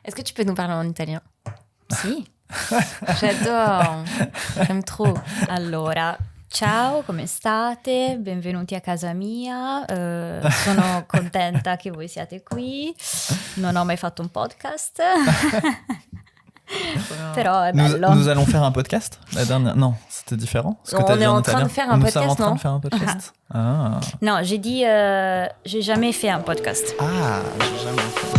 Est-ce que tu peux nous parler en italien? Sì. J'adore. J'aime trop. Allora, ciao, come state? Benvenuti a casa mia. Sono contenta che voi siate qui. Non ho mai fatto un podcast. Però è bello. Nous allons faire un podcast? La dernière... Non, c'était différent. Ce que On t'as dit est en italien. train de faire un Nous podcast, sommes en train non? de faire un podcast. Ah, Non, j'ai dit, j'ai jamais fait un podcast. j'ai jamais fait.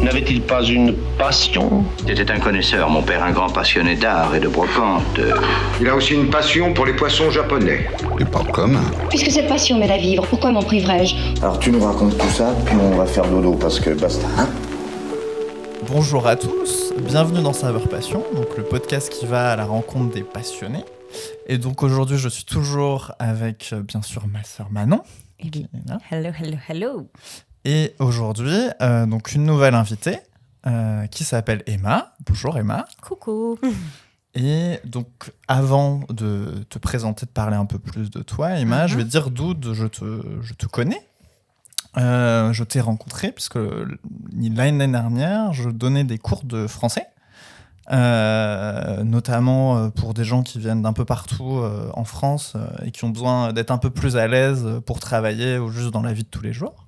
N'avait-il pas une passion? C'était un connaisseur, mon père, un grand passionné d'art et de brocante. Il a aussi une passion pour les poissons japonais. Et pas commun. Puisque cette passion m'aide à vivre, pourquoi m'en priverais-je? Alors tu nous racontes tout ça, puis on va faire dodo parce que basta, hein? Bonjour à tous, bienvenue dans Saveur Passion, donc le podcast qui va à la rencontre des passionnés. Et donc aujourd'hui, je suis toujours avec, bien sûr, ma sœur Manon. Qui est là. Hello. Et aujourd'hui, donc une nouvelle invitée qui s'appelle Emma. Bonjour Emma. Coucou. Et donc, avant de te présenter, de parler un peu plus de toi, Emma, je vais te dire d'où je te connais. Je t'ai rencontré puisque l'année dernière, je donnais des cours de français, notamment pour des gens qui viennent d'un peu partout en France et qui ont besoin d'être un peu plus à l'aise pour travailler ou juste dans la vie de tous les jours.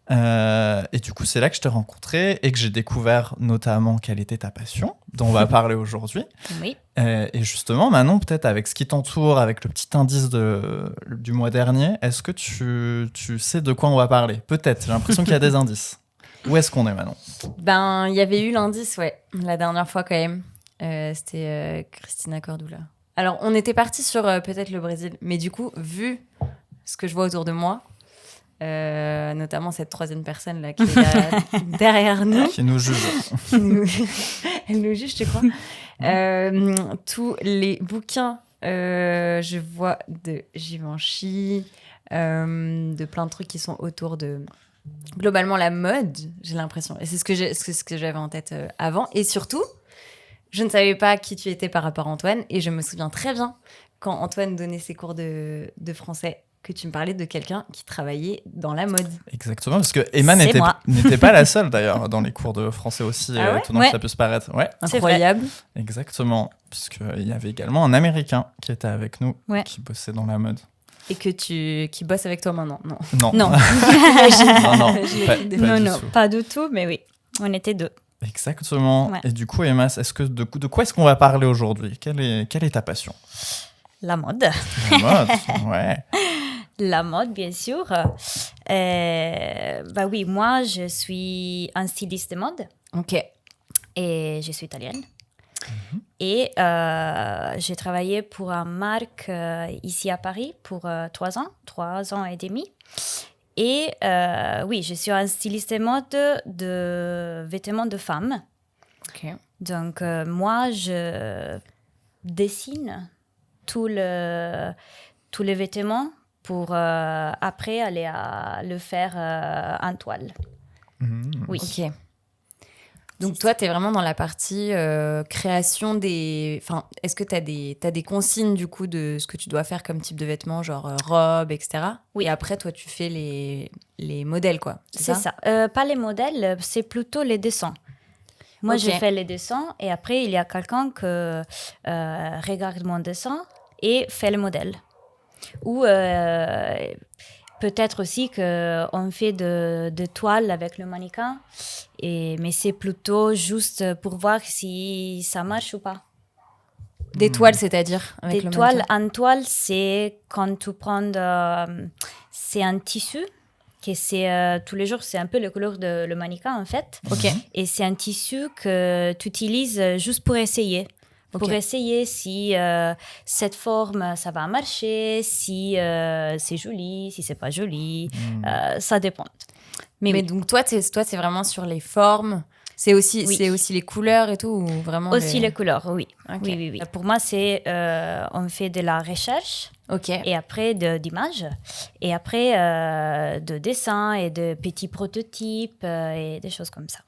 Et du coup, c'est là que je t'ai rencontré et que j'ai découvert notamment quelle était ta passion, dont on va parler aujourd'hui. Oui. Et justement, Manon, peut-être avec ce qui t'entoure, avec le petit indice du mois dernier, est-ce que tu sais de quoi on va parler? Peut-être, j'ai l'impression qu'il y a des indices. Où est-ce qu'on est, Manon? Ben, il y avait eu l'indice, ouais, la dernière fois quand même. C'était Cristina Cordula. Alors, on était parti sur peut-être le Brésil, mais du coup, vu ce que je vois autour de moi, notamment cette troisième personne là qui est là, derrière nous, Qui nous juge. elle nous juge, tu crois? Tous les bouquins, je vois de Givenchy, de plein de trucs qui sont autour de globalement la mode, j'ai l'impression, et c'est ce que j'avais en tête avant. Et surtout, je ne savais pas qui tu étais par rapport à Antoine, et je me souviens très bien quand Antoine donnait ses cours de français, que tu me parlais de quelqu'un qui travaillait dans la mode. Exactement, parce que Emma n'était pas la seule d'ailleurs dans les cours de français aussi, étonnant que ça puisse paraître. Ouais, Incroyable. exactement, puisqu'il y avait également un Américain qui était avec nous, qui bossait dans la mode. Et qui bosse avec toi maintenant, non? Non. Non. Non, Pas du tout, mais oui, on était deux. Exactement. Ouais. Et du coup, Emma, de quoi est-ce qu'on va parler aujourd'hui? Quelle est ta passion? La mode. La mode, ouais. La mode, bien sûr. Bah oui, moi, je suis un styliste de mode. Ok. Et je suis italienne. Et j'ai travaillé pour une marque ici à Paris pour 3 ans et demi. Et oui, je suis un styliste de mode de vêtements de femmes. Ok. Donc, moi, je dessine tous les vêtements pour après aller le faire en toile. Oui. Ok. Donc toi, tu es vraiment dans la partie création des... Enfin, est-ce que t'as des consignes du coup de ce que tu dois faire comme type de vêtements, genre robe, etc. Oui. Et après, toi, tu fais les modèles, quoi. C'est ça. Pas les modèles, c'est plutôt les dessins. Moi, je fais les dessins et après, il y a quelqu'un qui regarde mon dessin et fait le modèle. Ou peut-être aussi qu'on fait de toiles avec le mannequin, mais c'est plutôt juste pour voir si ça marche ou pas. Des toiles, c'est-à-dire avec des le toiles mannequin. en toile, c'est quand tu prends c'est un tissu que c'est tous les jours, c'est un peu la couleur de le mannequin en fait. Ok. Et c'est un tissu que tu utilises juste pour essayer. Pour essayer si cette forme, ça va marcher, si c'est joli, si c'est pas joli. Ça dépend. Mais oui. donc toi, c'est vraiment sur les formes. C'est aussi les couleurs et tout, ou vraiment Aussi les couleurs, oui. Ok. Oui. Pour moi, c'est on fait de la recherche. Ok. Et après d'images. Et après de dessins et de petits prototypes et des choses comme ça.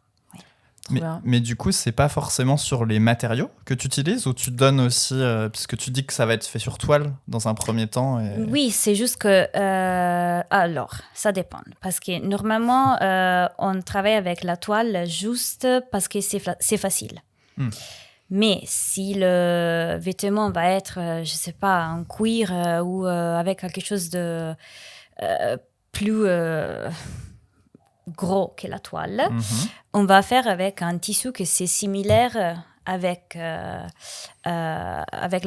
Mais du coup, c'est pas forcément sur les matériaux que tu utilises ou tu donnes aussi, puisque tu dis que ça va être fait sur toile dans un premier temps. Oui, c'est juste que... alors, ça dépend. Parce que normalement, on travaille avec la toile juste parce que c'est facile. Mais si le vêtement va être, je sais pas, en cuir ou avec quelque chose de plus gros que la toile, on va faire avec un tissu que c'est similaire avec la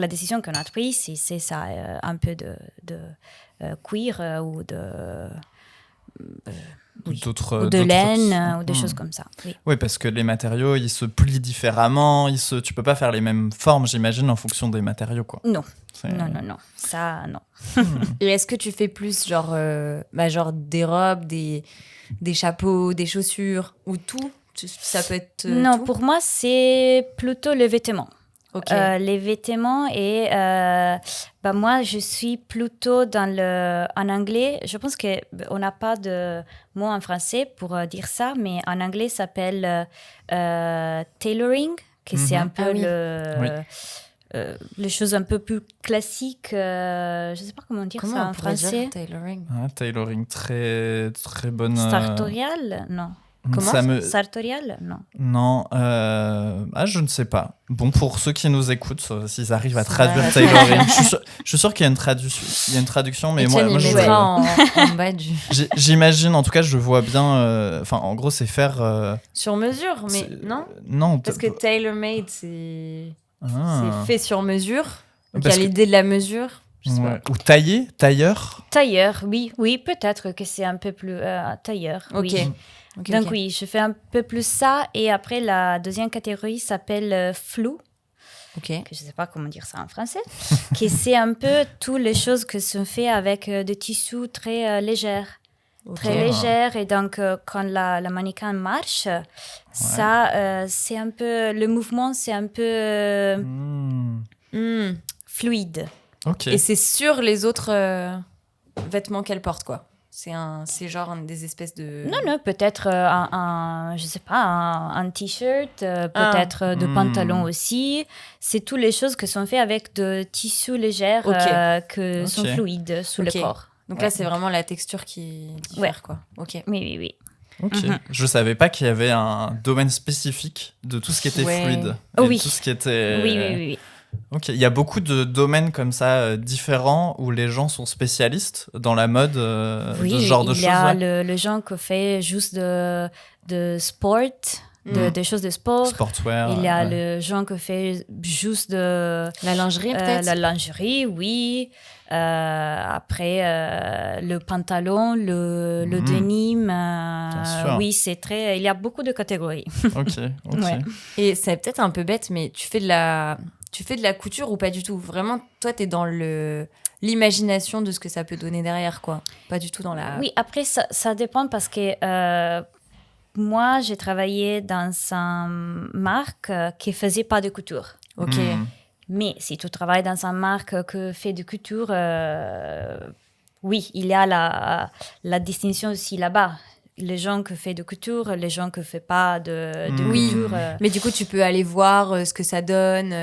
décision qu'on a prise. Si c'est ça, un peu de cuir ou de... ou de laine ou des choses comme ça. Oui, parce que les matériaux, ils se plient différemment. Tu peux pas faire les mêmes formes, j'imagine, en fonction des matériaux, quoi. Non. Non. Ça, non. Et est-ce que tu fais plus genre des robes, des chapeaux, des chaussures ou tout? Ça peut être non, tout? pour moi, c'est plutôt les vêtements. Okay. Les vêtements et moi, je suis plutôt en anglais. Je pense qu'on n'a pas de mot en français pour dire ça, mais en anglais, ça s'appelle tailoring, que c'est un peu les choses un peu plus classiques. Je ne sais pas comment dire ça en français. Tailoring. Tailoring, très, très bonne... Sartorial? Non. Comment Sartorial? Non. Non, je ne sais pas. Bon, pour ceux qui nous écoutent, s'ils arrivent à traduire tailoring, je suis sûr qu'il y a une traduction, mais Etienne, moi je mettra en bas du... J'imagine, en tout cas, je vois bien... en gros, c'est faire... Sur mesure, mais non? Non. Parce que tailor-made, c'est fait sur mesure. Donc, il y a l'idée de la mesure. Ou tailleur. Tailleur, oui, peut-être que c'est un peu plus tailleur. Ok. Oui. Donc oui, je fais un peu plus ça. Et après, la deuxième catégorie s'appelle flou. Ok. Que je ne sais pas comment dire ça en français. Que c'est un peu toutes les choses que sont faites avec des tissus très légers. Okay. Très légers. Et donc, quand la mannequin marche, ça, c'est un peu... Le mouvement, c'est un peu fluide. Okay. Et c'est sur les autres vêtements qu'elle porte, quoi. C'est genre des espèces de... Non, peut-être je sais pas, un t-shirt, peut-être de pantalon aussi. C'est toutes les choses qui sont faites avec de tissus légers qui sont fluides sous le corps. Donc là, c'est vraiment la texture qui diffère, quoi. Ok. Oui. Ok. Je savais pas qu'il y avait un domaine spécifique de tout ce qui était fluide. Et tout ce qui était... Oui. Ok, il y a beaucoup de domaines comme ça différents où les gens sont spécialistes dans la mode de ce genre de choses. Il y a le genre qui fait juste de sport, des choses de sport. Sportswear. Il y a le genre qui fait juste de... La lingerie, peut-être? La lingerie, oui. Après, le pantalon, le denim. Oui, c'est très... Il y a beaucoup de catégories. Ok. Ouais. Et c'est peut-être un peu bête, mais tu fais de la couture ou pas du tout? Vraiment, toi, t'es dans l'imagination de ce que ça peut donner derrière, quoi. Pas du tout dans la... Oui, après, ça dépend parce que moi, j'ai travaillé dans une marque qui faisait pas de couture. Ok. Mais si tu travailles dans une marque qui fait de couture, oui, il y a la distinction aussi là-bas. Les gens qui font de couture, les gens qui ne font pas de couture. Mais du coup, tu peux aller voir ce que ça donne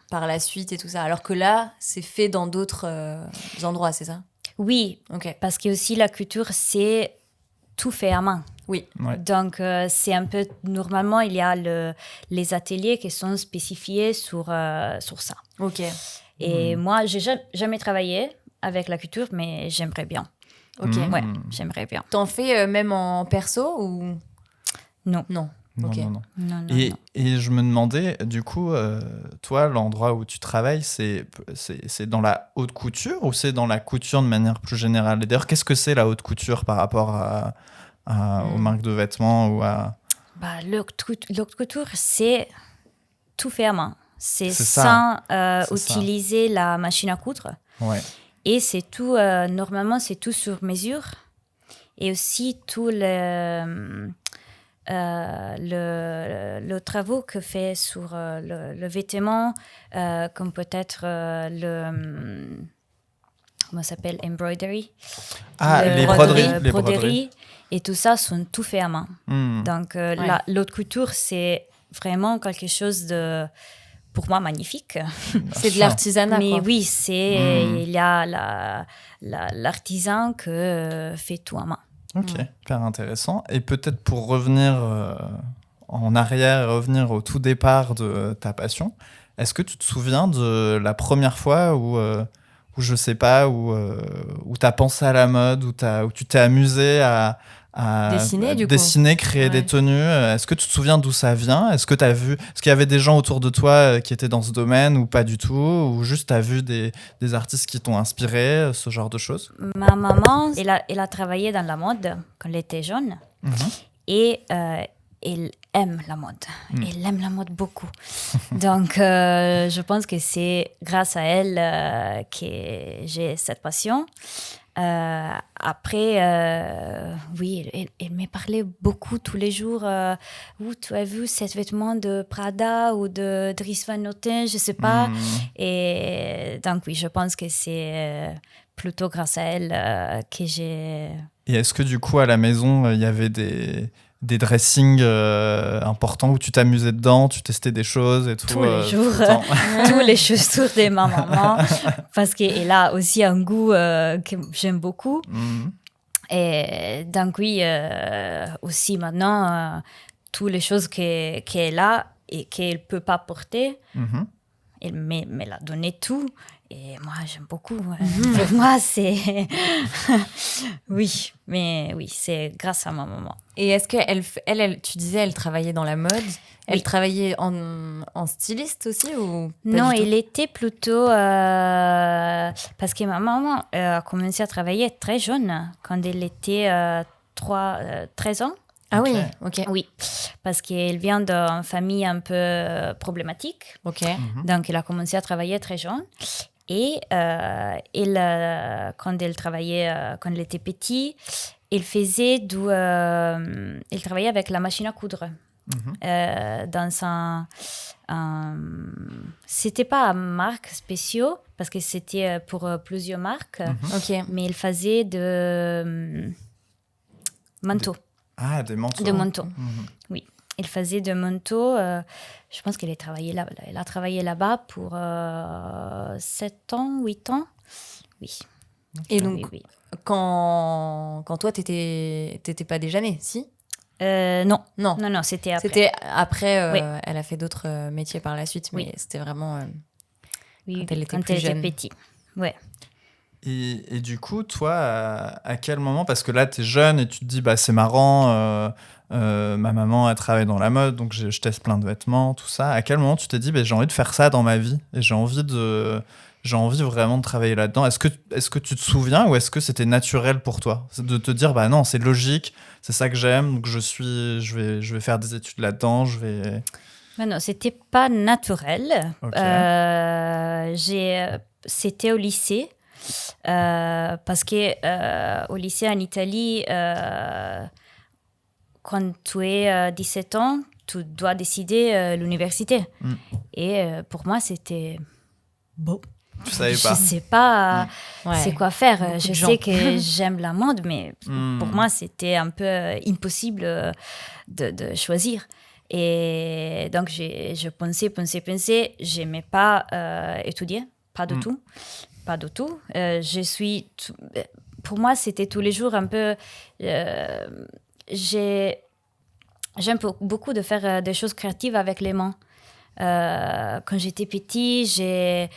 par la suite et tout ça. Alors que là, c'est fait dans d'autres endroits, c'est ça? Oui, parce que aussi la couture, c'est tout fait à main. Oui. Ouais. Donc, c'est un peu... Normalement, il y a les ateliers qui sont spécifiés sur ça. Ok. Et moi, je n'ai jamais travaillé avec la couture, mais j'aimerais bien. Ok. Ouais, j'aimerais bien. T'en fais même en perso ou... Non. Non. Et je me demandais, du coup, toi, l'endroit où tu travailles, c'est dans la haute couture ou c'est dans la couture de manière plus générale? Et d'ailleurs, qu'est-ce que c'est la haute couture par rapport aux marques de vêtements ou à... L'haute couture, c'est tout fait à main. C'est sans utiliser la machine à coudre. Ouais. Et c'est tout, normalement, c'est tout sur mesure. Et aussi tout le travaux que fait sur le vêtement, comme peut-être comment ça s'appelle, embroidery. Les broderies. Et tout ça sont tout fait à main. Donc, l'haute couture, c'est vraiment quelque chose de, pour moi, magnifique. C'est de l'artisanat, Mais quoi. oui, il y a l'artisan qui fait tout à main. Ok, hyper intéressant. Et peut-être pour revenir en arrière, revenir au tout départ de ta passion, est-ce que tu te souviens de la première fois où je sais pas, où tu as pensé à la mode, où tu t'es amusé à dessiner, créer des tenues? Est-ce que tu te souviens d'où ça vient? Est-ce qu'il y avait des gens autour de toi qui étaient dans ce domaine ou pas du tout? Ou juste tu as vu des artistes qui t'ont inspiré, ce genre de choses? Ma maman, elle a travaillé dans la mode quand elle était jeune. Et elle aime la mode. Elle aime la mode beaucoup. Donc, je pense que c'est grâce à elle que j'ai cette passion. Après, oui, elle me parlait beaucoup tous les jours. Où tu as vu ces vêtements de Prada ou de Dries Van Noten, je sais pas. Et donc, oui, je pense que c'est plutôt grâce à elle que j'ai... Et est-ce que du coup, à la maison, il y avait des dressings importants où tu t'amusais dedans, tu testais des choses et tout? Tous les jours, tous les chaussures de ma maman, parce qu'elle a aussi un goût que j'aime beaucoup. Et donc oui, aussi maintenant, toutes les choses qu'elle a et qu'elle ne peut pas porter, elle me l'a donné tout. Et moi, j'aime beaucoup. Pour moi, c'est... oui, mais oui, c'est grâce à ma maman. Et est-ce qu'elle, tu disais, elle travaillait dans la mode? Elle Oui. travaillait en styliste aussi ou pas Non, du tout? elle était plutôt... parce que ma maman a commencé à travailler très jeune, quand elle était 13 ans. Ah oui, ok. Oui, parce qu'elle vient d'une famille un peu problématique. Ok. Donc, elle a commencé à travailler très jeune. Et quand elle travaillait, quand elle était petite, elle travaillait avec la machine à coudre. Dans c'était pas une marque spéciale, parce que c'était pour plusieurs marques, Ok. mais elle faisait de manteaux. Des manteaux. De manteaux, oui. Elle faisait de manteaux. Je pense qu'elle a travaillé là. Elle a travaillé là-bas pour 7 ans, 8 ans. Oui. Et donc, oui. quand toi, t'étais pas déjà née, si? Non, Non. c'était après. C'était après, Oui. elle a fait d'autres métiers par la suite, mais Oui. c'était vraiment Oui, quand elle était plus jeune. petite. Ouais. Et du coup, toi, à quel moment, parce que là, tu es jeune et tu te dis, bah, c'est marrant, ma maman, elle travaille dans la mode, donc je teste plein de vêtements, tout ça. À quel moment tu t'es dit, bah, j'ai envie de faire ça dans ma vie et j'ai envie vraiment de travailler là-dedans? Est-ce que tu te souviens ou est-ce que c'était naturel pour toi de te dire, bah non, c'est logique, c'est ça que j'aime, donc je vais faire des études là-dedans, Non, c'était pas naturel. Ok. C'était au lycée. Parce que au lycée en Italie, quand tu es 17 ans, tu dois décider l'université. Et pour moi, c'était bon. Tu savais pas. Je sais pas Ouais. c'est quoi faire. Beaucoup Je de sais gens. que j'aime la mode, mais pour moi, c'était un peu impossible de choisir. Et donc, je pensais. J'aimais pas étudier, pas du tout. Pas du tout. Pour moi, c'était tous les jours un peu... J'aime beaucoup de faire des choses créatives avec les mains. Quand j'étais petite, je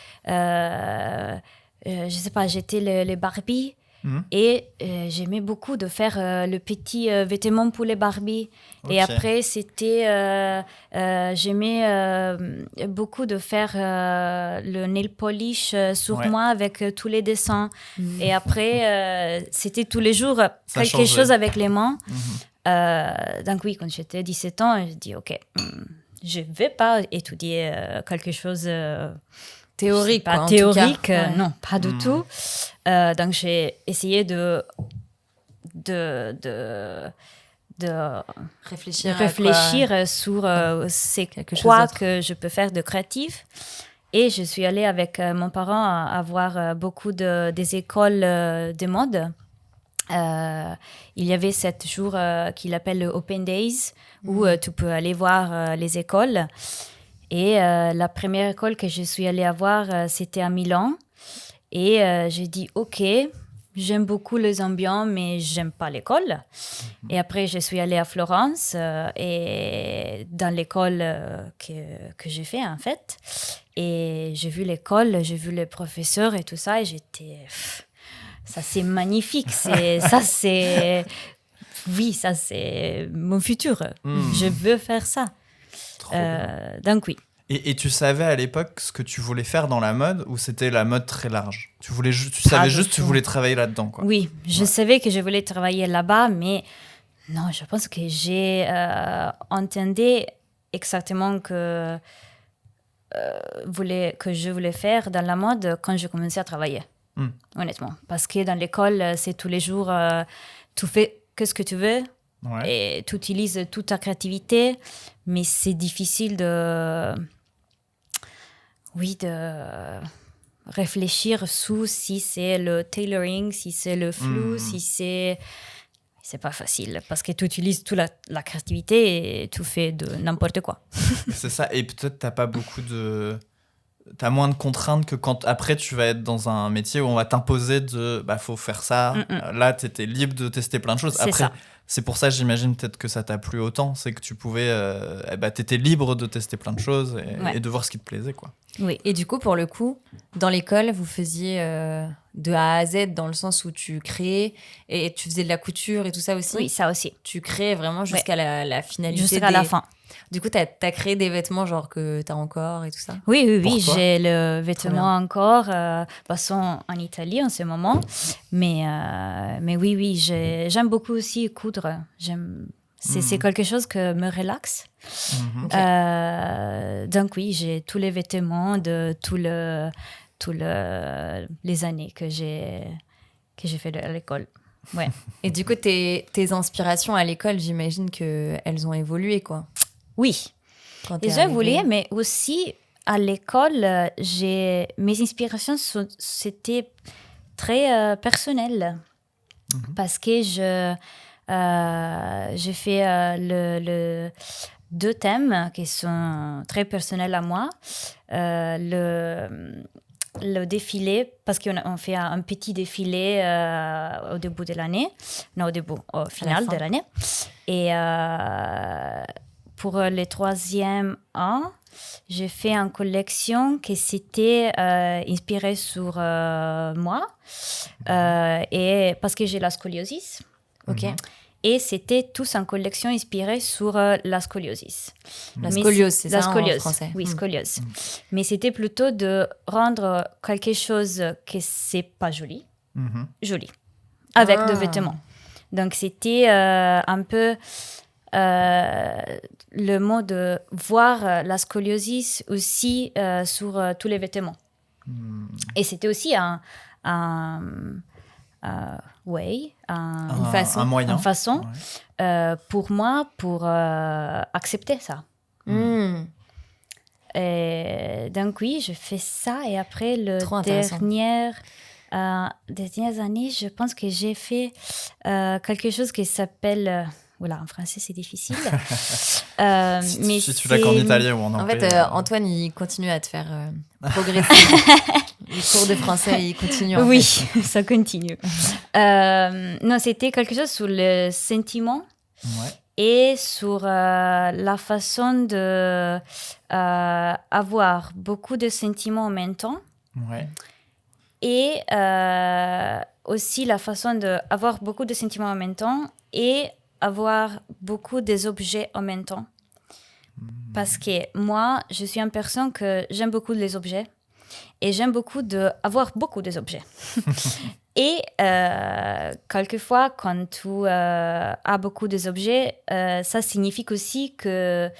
sais pas, j'étais les Barbie. Et j'aimais beaucoup de faire le petit vêtement pour les Barbie. Ok. Et après, j'aimais beaucoup de faire le nail polish sur moi avec tous les dessins. Et après, c'était tous les jours quelque changeait. chose avec les mains. Donc oui, quand j'étais 17 ans, je dis ok, je vais pas étudier quelque chose... Théorique, pas quoi, en théorique, tout cas. Ouais. non, pas du tout. Donc j'ai essayé de réfléchir sur c'est Quelque chose quoi d'autre. que je peux faire de créatif. Et je suis allée avec mon parent à voir beaucoup des écoles de mode. il y avait 7 jours qu'il appelle le Open Days, où tu peux aller voir les écoles. Et la première école que je suis allée voir, c'était à Milan. Et j'ai dit, OK, j'aime beaucoup les ambiances, mais j'aime pas l'école. Et après, je suis allée à Florence, et dans l'école que j'ai fait, en fait. Et j'ai vu l'école, j'ai vu les professeurs et tout ça, et j'étais... Ça, c'est magnifique. Ça, c'est mon futur. Je veux faire ça. Donc, oui. Et tu savais à l'époque ce que tu voulais faire dans la mode ou c'était la mode très large? Tu savais juste que tu voulais travailler là-dedans, quoi. Oui, je savais que je voulais travailler là-bas, mais non, je pense que j'ai entendu exactement que je voulais faire dans la mode quand je commençais à travailler, honnêtement. Parce que dans l'école, c'est tous les jours, tu fais ce que tu veux et tu utilises toute ta créativité, mais c'est difficile de réfléchir sur si c'est le tailoring, si c'est le flou, si c'est pas facile parce que tu utilises toute la créativité et tu fais de n'importe quoi. C'est ça, et peut-être t'as moins de contraintes que quand après tu vas être dans un métier où on va t'imposer faut faire ça. Là, t'étais libre de tester plein de choses. Après, c'est pour ça, j'imagine peut-être que ça t'a plu autant, c'est que tu pouvais, t'étais libre de tester plein de choses et de voir ce qui te plaisait, quoi. Oui. Et du coup, pour le coup, dans l'école, vous faisiez de A à Z dans le sens où tu créais et tu faisais de la couture et tout ça aussi. Oui, ça aussi. Tu créais vraiment jusqu'à la finalité. Jusqu'à la fin. Du coup, t'as créé des vêtements genre que t'as encore et tout ça? Oui, j'ai le vêtement encore, passons en Italie en ce moment. Mais oui, j'aime beaucoup aussi coudre. C'est quelque chose qui me relaxe. Donc oui, j'ai tous les vêtements de les années que j'ai fait à l'école. Ouais. Et du coup, tes inspirations à l'école, j'imagine qu'elles ont évolué, quoi. Oui, elles ont évolué, mais aussi à l'école, mes inspirations, c'était très personnelles. Parce que j'ai fait deux thèmes qui sont très personnels à moi. Le défilé, parce qu'on fait un petit défilé au début de l'année. Non, au final de l'année. Et pour le 3e an, j'ai fait une collection qui s'était inspirée sur moi. Et parce que j'ai la scoliosis. Ok. Et c'était tous une collection inspirée sur la scoliosis. La scoliose, c'est ça en français? Oui, scoliose. Mais c'était plutôt de rendre quelque chose qui c'est pas joli, joli, avec des vêtements. Donc c'était un peu le mot de voir la scoliose aussi sur tous les vêtements. Et c'était aussi un moyen. Une façon pour moi pour accepter ça. Et donc oui, je fais ça et après dernières années, je pense que j'ai fait quelque chose qui s'appelle en français c'est difficile. Si tu l'as qu'en italien ou en anglais. En fait, Antoine, il continue à te faire progresser. Les cours de français, ils continuent. Oui, ça continue. Non, c'était quelque chose sur le sentiment et sur la façon de avoir beaucoup de sentiments en même temps. Et aussi la façon d'avoir beaucoup de sentiments en même temps et avoir beaucoup des objets en même temps. Parce que moi, je suis une personne que j'aime beaucoup les objets et j'aime beaucoup avoir beaucoup des objets. Et quelquefois, quand tu as beaucoup des objets, ça signifie aussi que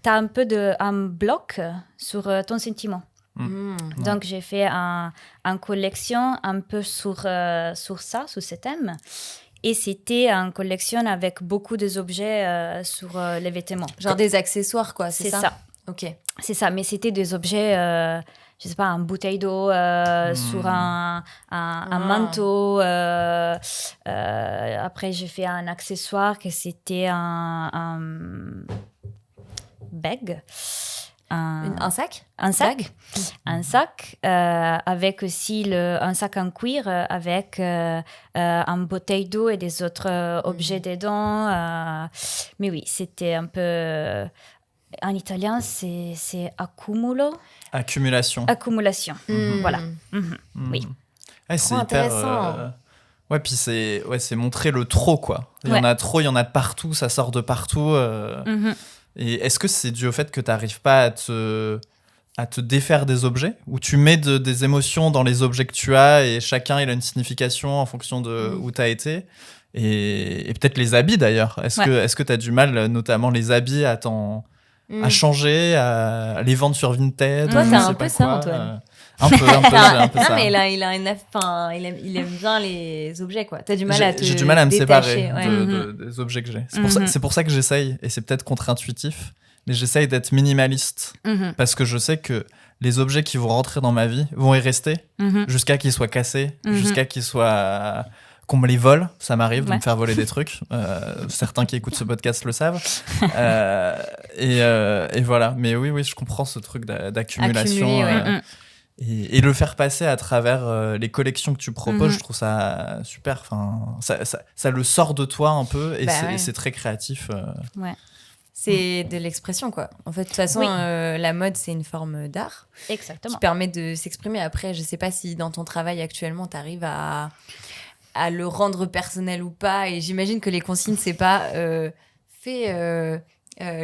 tu as un peu un bloc sur ton sentiment. Donc, j'ai fait une collection un peu sur ça, sur ce thème. Et c'était une collection avec beaucoup d'objets sur les vêtements. Genre des accessoires, quoi, c'est ça? C'est ça. Ok. C'est ça, mais c'était des objets je sais pas, une bouteille d'eau sur un manteau. Après, j'ai fait un accessoire que c'était un bag. Un sac? Un sac. Un sac avec aussi un sac en cuir avec une bouteille d'eau et des autres objets dedans. Mais oui, c'était un peu... En italien, c'est accumulo. Accumulation. Accumulation. Voilà. Oui. Ouais, c'est Trop hyper... intéressant. Ouais, puis c'est montrer le trop, quoi. Il y en a trop, il y en a de partout, ça sort de partout. Et est-ce que c'est dû au fait que tu n'arrives pas à te défaire des objets, ou tu mets des émotions dans les objets que tu as et chacun il a une signification en fonction de où tu as été, et peut-être les habits d'ailleurs. Est-ce que tu as du mal, notamment les habits, à changer, à les vendre sur Vinted? Toi, je t'as sais un pas peu ça, quoi, Antoine. Un peu, j'ai un peu Non, ça. mais il aime bien les objets, quoi. T'as du mal à te J'ai du mal à me détacher, séparer ouais. des objets que j'ai. C'est pour ça que j'essaye, et c'est peut-être contre-intuitif, mais j'essaye d'être minimaliste, parce que je sais que les objets qui vont rentrer dans ma vie vont y rester jusqu'à qu'ils soient cassés, jusqu'à qu'on me les vole. Ça m'arrive de me faire voler des trucs. Certains qui écoutent ce podcast le savent. Et voilà. Mais oui, je comprends ce truc d'accumulation. Accumuler, Et le faire passer à travers les collections que tu proposes, je trouve ça super. Enfin, ça le sort de toi un peu, et c'est très créatif. Ouais. C'est de l'expression, quoi. En fait, de toute façon, la mode, c'est une forme d'art Exactement. qui permet de s'exprimer. Après, je sais pas si dans ton travail actuellement, tu arrives à le rendre personnel ou pas. Et j'imagine que les consignes, c'est pas fais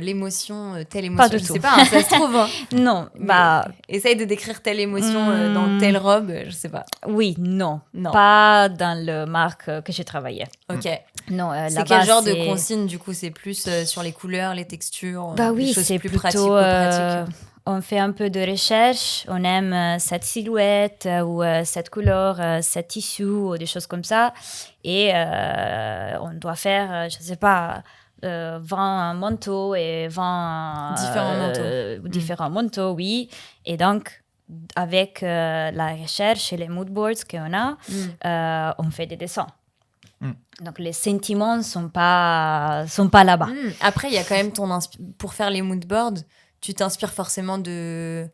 l'émotion, telle émotion. Pas du je tout. sais pas, hein, ça se trouve. Hein. Non, Essaye de décrire telle émotion dans telle robe, je sais pas. Oui, non. Non. Pas dans le marque que j'ai travaillé. Ok. Non, C'est là-bas, quel genre de consigne, du coup? C'est plus sur les couleurs, les textures, Bah des oui, choses c'est plus plutôt... pratico-pratiques. On fait un peu de recherche, on aime cette silhouette ou cette couleur, cet tissu ou des choses comme ça. Et on doit faire, je sais pas, 20 manteaux et 20... différents manteaux, oui. Et donc, avec la recherche et les mood boards qu'on a, on fait des dessins. Donc, les sentiments sont pas là-bas. Après, il y a quand même pour faire les mood boards, tu t'inspires forcément de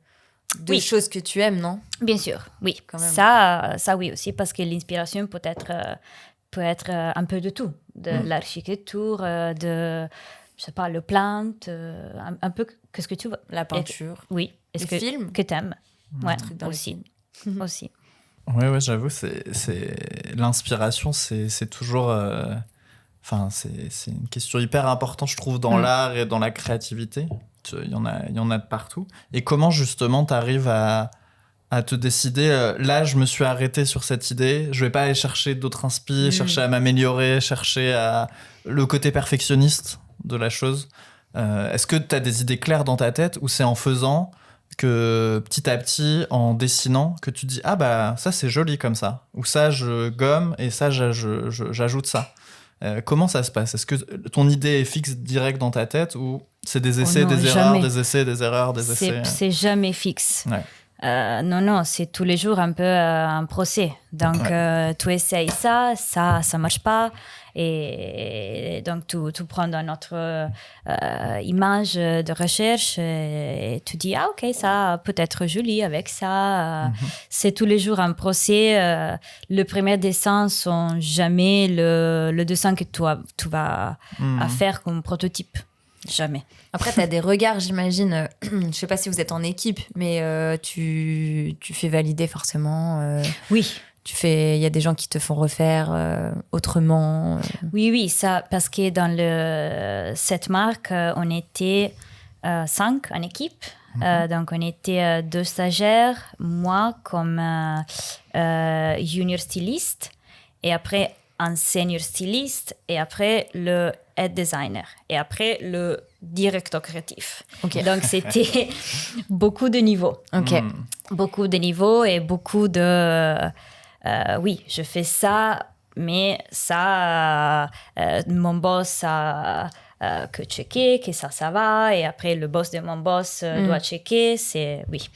choses que tu aimes, non? Bien sûr, oui. Quand même. Ça oui aussi, parce que l'inspiration peut être un peu de tout. De l'architecture, de, je sais pas, le plante, un peu qu'est-ce que tu veux. La peinture. Oui. Les films. Que t'aimes. Ouais, Trucs dans aussi. Aussi. Ouais, j'avoue, l'inspiration, c'est toujours... Enfin, c'est une question hyper importante, je trouve, dans l'art et dans la créativité. Il y en a de partout. Et comment, justement, tu arrives à te décider, là, je me suis arrêté sur cette idée, je vais pas aller chercher d'autres inspi, chercher à m'améliorer, chercher le côté perfectionniste de la chose. Est-ce que tu as des idées claires dans ta tête, ou c'est en faisant que petit à petit, en dessinant, que tu dis « Ah bah, ça, c'est joli comme ça », ou « Ça, je gomme, et ça, j'ajoute ça ». Comment ça se passe? Est-ce que ton idée est fixe direct dans ta tête, ou c'est des essais, des erreurs, des essais, des erreurs, des essais? C'est jamais fixe. Ouais. Non, c'est tous les jours un peu un procès. Donc, tu essayes ça marche pas. Et donc, tu prends dans notre image de recherche et tu dis, ah ok, ça peut être joli avec ça. C'est tous les jours un procès. Le premier dessin sont jamais le dessin que tu vas faire comme prototype. Jamais. Après, tu as des regards, j'imagine. Je sais pas si vous êtes en équipe, mais tu fais valider forcément. Oui. Il y a des gens qui te font refaire autrement. Oui, ça, parce que dans cette marque, on était 5 en équipe. Donc, on était 2 stagiaires, moi comme junior styliste, et après un senior styliste, et après le head designer, et après le directeur créatif. Okay. Donc, c'était beaucoup de niveaux. Beaucoup de niveaux et beaucoup de... oui, je fais ça, mais ça, mon boss a que checker, que ça va. Et après, le boss de mon boss doit checker. Oui.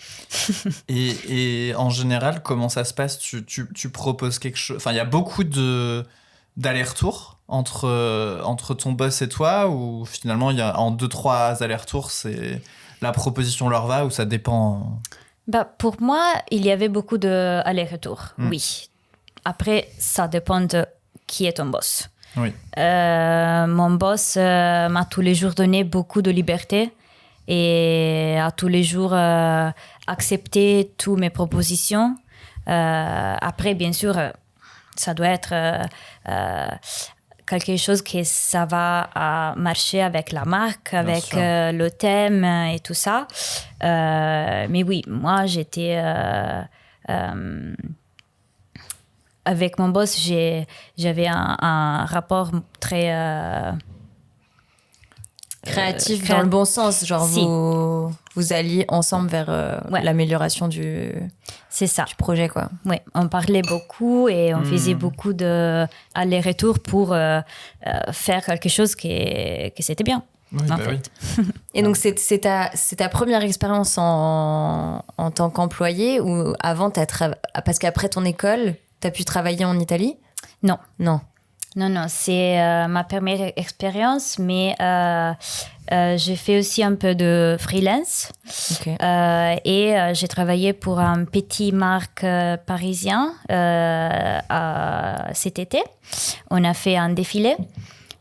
Et en général, comment ça se passe ? Tu proposes quelque chose... Enfin, il y a beaucoup d'allers-retours entre ton boss et toi, ou finalement, il y a en 2-3 allers-retours, c'est la proposition leur va, ou ça dépend... Pour moi, il y avait beaucoup d'allers-retours, oui. Après, ça dépend de qui est ton boss. Oui. Mon boss m'a tous les jours donné beaucoup de liberté et a tous les jours accepté toutes mes propositions. Après, bien sûr, ça doit être quelque chose que ça va marcher avec la marque, avec le thème et tout ça. Mais oui, moi, j'étais... avec mon boss, j'avais un rapport très... créatif dans le bon sens, genre Si. vous alliez ensemble vers l'amélioration du projet, quoi. Oui, on parlait beaucoup et on faisait beaucoup d'allers-retours pour faire quelque chose que c'était bien, Oui, en fait. oui. Et donc, c'est ta première expérience en tant qu'employé, ou avant, parce qu'après ton école, tu as pu travailler en Italie ? Non. Non. Non, c'est ma première expérience, mais j'ai fait aussi un peu de freelance. Ok. Et j'ai travaillé pour un petit marque parisien cet été. On a fait un défilé.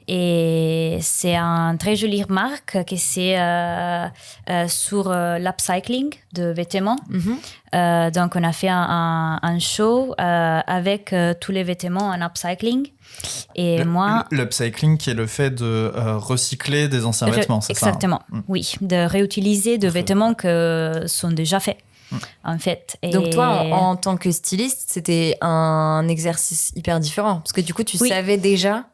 Et c'est une très jolie marque qui c'est sur l'upcycling de vêtements. Donc, on a fait un show avec tous les vêtements en upcycling. Et L'upcycling, qui est le fait de recycler des anciens vêtements, c'est exactement, ça, hein? Oui. De réutiliser des vêtements qui sont déjà faits, en fait. Et donc, toi, en tant que styliste, c'était un exercice hyper différent. Parce que du coup, tu savais déjà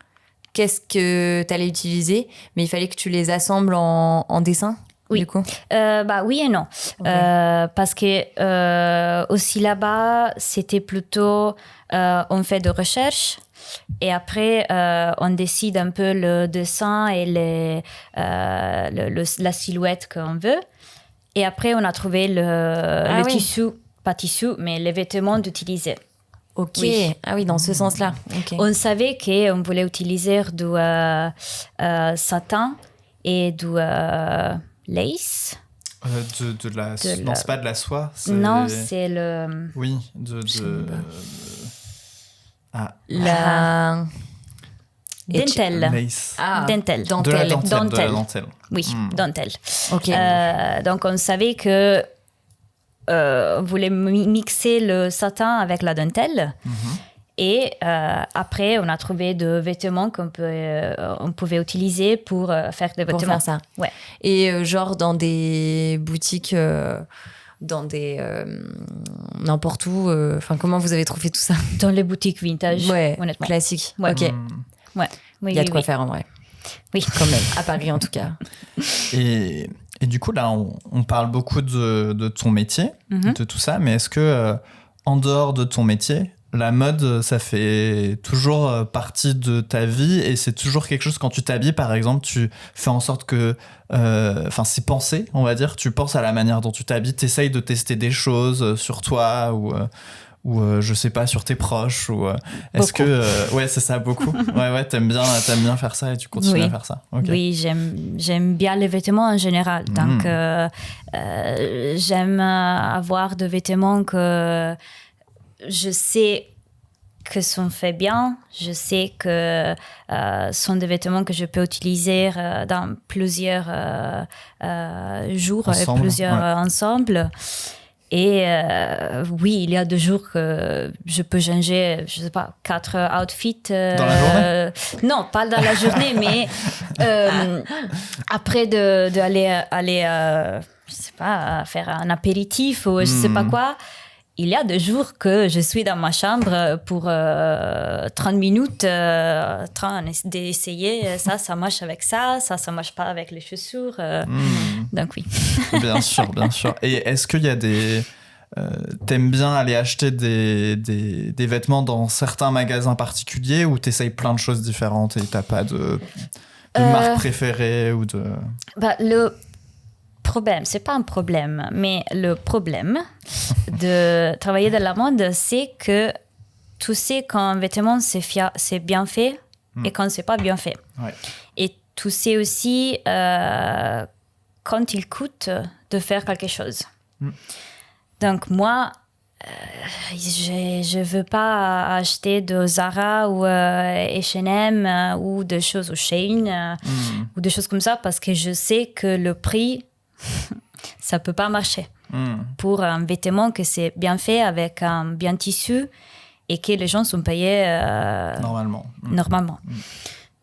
qu'est-ce que tu allais utiliser, mais il fallait que tu les assembles en dessin, du coup. Oui et non. Okay. Parce que aussi là-bas, c'était plutôt on fait de recherche et après on décide un peu le dessin et la silhouette qu'on veut. Et après, on a trouvé le tissu, pas tissu, mais les vêtements d'utiliser. Ok, oui. Ah oui, dans ce sens-là. Okay. On savait qu'on voulait utiliser du satin et du lace. Non, c'est pas de la soie. Non, c'est le... Oui, la... Dentelle. Lace. Dentelle. De la dentelle. Oui, dentelle. Ok. Donc, on savait que on voulait mixer le satin avec la dentelle. Et après, on a trouvé des vêtements qu'on pouvait utiliser pour faire des vêtements. Pour faire ça. Ouais. Et genre dans des boutiques, dans des... n'importe où, comment vous avez trouvé tout ça ? Dans les boutiques vintage, honnêtement. Classique. Ouais. Ok. Ouais. Oui, il y a de quoi faire en vrai. Oui. Quand même, à Paris en tout cas. Et du coup, là, on parle beaucoup de ton métier, de tout ça, mais est-ce que, en dehors de ton métier, la mode, ça fait toujours partie de ta vie et c'est toujours quelque chose, quand tu t'habilles, par exemple, tu fais en sorte que... c'est pensé, on va dire. Tu penses à la manière dont tu t'habilles, t'essayes de tester des choses sur toi ou je sais pas, sur tes proches, ou est-ce que c'est ça, beaucoup. Ouais, t'aimes bien faire ça et tu continues à faire ça. Okay. Oui, j'aime bien les vêtements en général, donc j'aime avoir des vêtements que je sais que sont faits bien, je sais que sont des vêtements que je peux utiliser dans plusieurs jours ensemble, et plusieurs ensemble. Et oui, il y a 2 jours que je peux changer, je sais pas, 4 outfits. Dans la journée ? Non, pas dans la journée, mais après d'aller, je sais pas, faire un apéritif ou je sais pas quoi. Il y a 2 jours que je suis dans ma chambre pour 30 minutes, d'essayer ça marche avec ça marche pas avec les chaussures. Donc oui. Bien sûr. Et est-ce qu'il y a des... t'aimes bien aller acheter des vêtements dans certains magasins particuliers ou t'essayes plein de choses différentes et t'as pas de... marque préférée ou de... Le problème, c'est pas un problème, mais le problème de travailler dans la mode, c'est que tu sais quand un vêtement c'est bien fait et quand c'est pas bien fait. Ouais. Et tu sais aussi quand il coûte de faire quelque chose. Donc moi, je veux pas acheter de Zara ou H&M ou des choses au Shein ou des choses comme ça parce que je sais que le prix ça peut pas marcher pour un vêtement que c'est bien fait avec un bien tissu et que les gens sont payés normalement.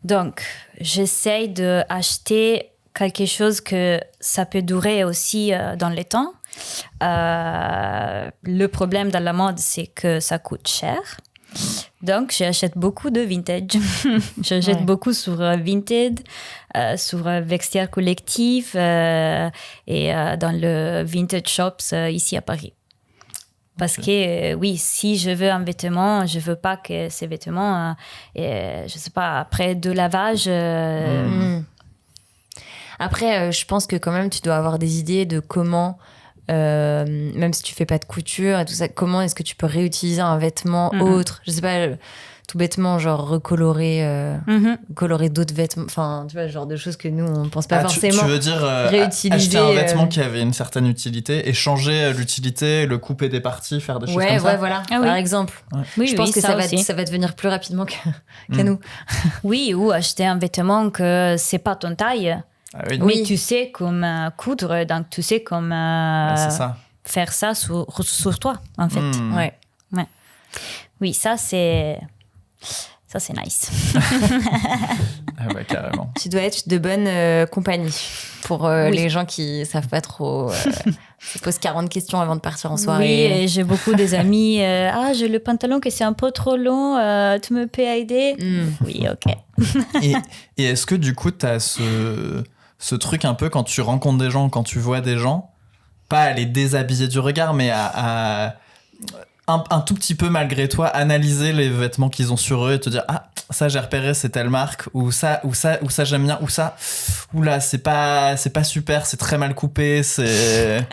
Donc j'essaye d'acheter quelque chose que ça peut durer aussi dans le temps. Le problème dans la mode, c'est que ça coûte cher. Donc, j'achète beaucoup de vintage. J'achète beaucoup sur Vinted, sur Vestiaire Collectif et dans le vintage shops ici à Paris. Parce que, oui, si je veux un vêtement, je veux pas que ces vêtements, je sais pas, après deux lavages... Après, je pense que quand même, tu dois avoir des idées de comment... même si tu fais pas de couture et tout ça, comment est-ce que tu peux réutiliser un vêtement autre, je sais pas, tout bêtement, genre recolorer colorer d'autres vêtements, enfin tu vois, genre de choses que nous on pense pas forcément. Tu veux dire réutiliser, acheter un vêtement qui avait une certaine utilité et changer l'utilité, le couper des parties, faire des choses comme ça. Ouais, voilà, par exemple. Oui, je pense que ça va te venir plus rapidement qu'à nous. Oui, ou acheter un vêtement que c'est pas ton taille. Ah oui. Mais tu sais comment coudre, donc tu sais comment c'est ça. faire ça sur toi, en fait. Ouais. Oui, ça c'est nice. Ah ouais, carrément. Tu dois être de bonne compagnie pour les gens qui savent pas trop se posent 40 questions avant de partir en soirée. Oui, et j'ai beaucoup des amis. J'ai le pantalon que c'est un peu trop long. Tu me peux aider? Oui, ok. et est-ce que du coup, tu as ce truc un peu quand tu rencontres des gens, quand tu vois des gens, pas à les déshabiller du regard, mais à un tout petit peu malgré toi analyser les vêtements qu'ils ont sur eux et te dire ça j'ai repéré, c'est telle marque, ou ça j'aime bien, ou ça oula c'est pas super, c'est très mal coupé, c'est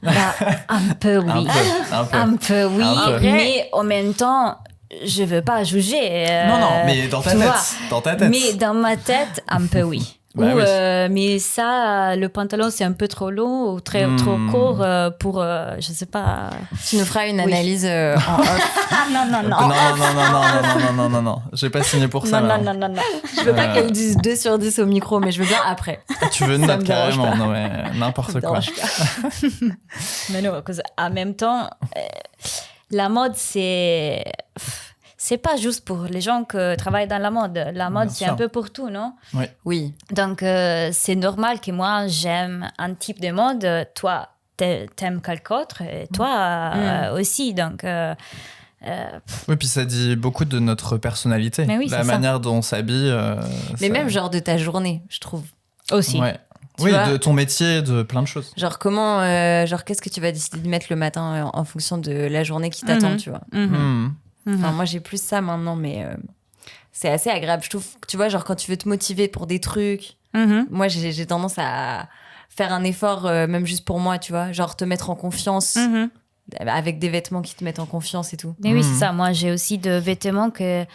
un peu oui, un peu oui, mais en même temps je veux pas juger. Non, mais dans ta tête. Mais dans ma tête, un peu oui. Bah oui. Mais ça, le pantalon, c'est un peu trop long ou trop court pour, je sais pas... Tu nous feras une analyse en off. Non. J'ai pas signé pour ça. Non. Je veux pas qu'elle me dise 2 sur 10 au micro, mais je veux bien après. Tu veux une note carrément. Non, mais n'importe quoi. Mais non, parce qu'en même temps, la mode, c'est pas juste pour les gens qui travaillent dans la mode. La mode, c'est un peu pour tout, non? Oui. Donc, c'est normal que moi, j'aime un type de mode. Toi, t'aimes quelque autre. Et toi aussi. Donc... Oui, puis ça dit beaucoup de notre personnalité. Mais oui, la manière dont on s'habille. Mais même genre de ta journée, je trouve. Aussi. Ouais. Oui, de ton métier, de plein de choses. Genre comment, qu'est-ce que tu vas décider de mettre le matin en fonction de la journée qui t'attend, tu vois. Enfin, moi, j'ai plus ça maintenant, mais c'est assez agréable. Je trouve, tu vois, genre quand tu veux te motiver pour des trucs, moi, j'ai tendance à faire un effort, même juste pour moi, tu vois. Genre te mettre en confiance avec des vêtements qui te mettent en confiance et tout. Mais oui, c'est ça. Moi, j'ai aussi de vêtements que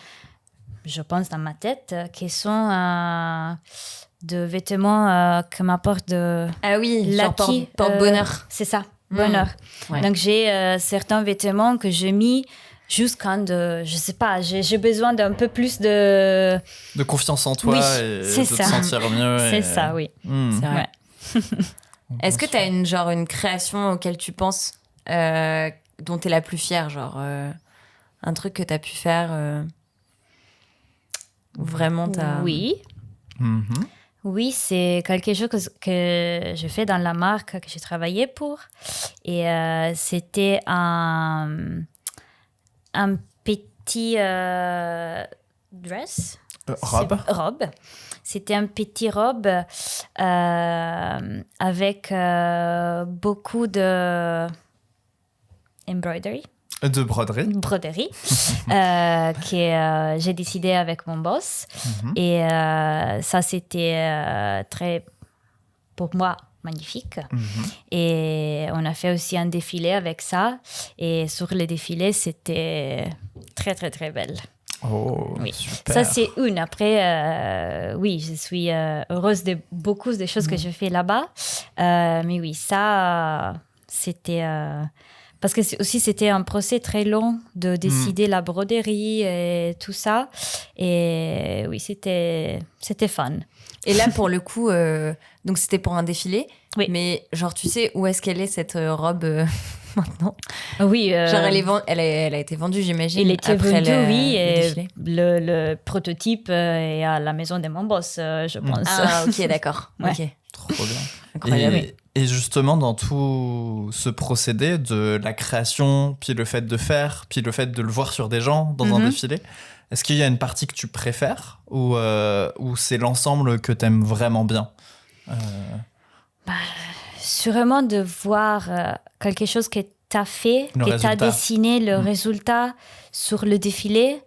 je pense dans ma tête qui sont de vêtements que m'apporte de... Ah oui, genre Lucky, porte-bonheur. C'est ça, bonheur. Ouais. Donc, j'ai certains vêtements que j'ai mis juste quand, je sais pas, j'ai besoin d'un peu plus de confiance en toi et de te sentir mieux. C'est ça, oui. C'est vrai. Est-ce que tu as une création auquel tu penses dont tu es la plus fière, genre un truc que tu as pu faire vraiment t'as... Oui. Oui, c'est quelque chose que je fais dans la marque que j'ai travaillé pour. Et c'était un petit dress. Robe. C'était un petit robe avec beaucoup de embroidery. De broderie. broderie que j'ai décidé avec mon boss. Et ça, c'était très, pour moi, magnifique. Et on a fait aussi un défilé avec ça. Et sur le défilé, c'était très, très, très belle. Oh, Oui. super. Ça, c'est une. Après, oui, je suis heureuse de beaucoup des choses que je fais là-bas. Mais oui, ça, c'était... parce que c'était un procès très long de décider la broderie et tout ça. Et oui, c'était fun. Et là, pour le coup, donc c'était pour un défilé. Oui. Mais genre, tu sais où est-ce qu'elle est, cette robe maintenant? Oui. Genre, elle a été vendue, j'imagine. Il était après vendu, oui. le Et défilé. le prototype est à la maison de mon boss, je pense. Ah, ok, d'accord. Ouais. Ok. Trop bien. Incroyable. Et justement, dans tout ce procédé de la création, puis le fait de faire, puis le fait de le voir sur des gens dans un défilé, est-ce qu'il y a une partie que tu préfères ou c'est l'ensemble que t'aimes vraiment bien? Sûrement de voir quelque chose que tu as fait, Le que tu as résultat. dessiné, le résultat sur le défilé.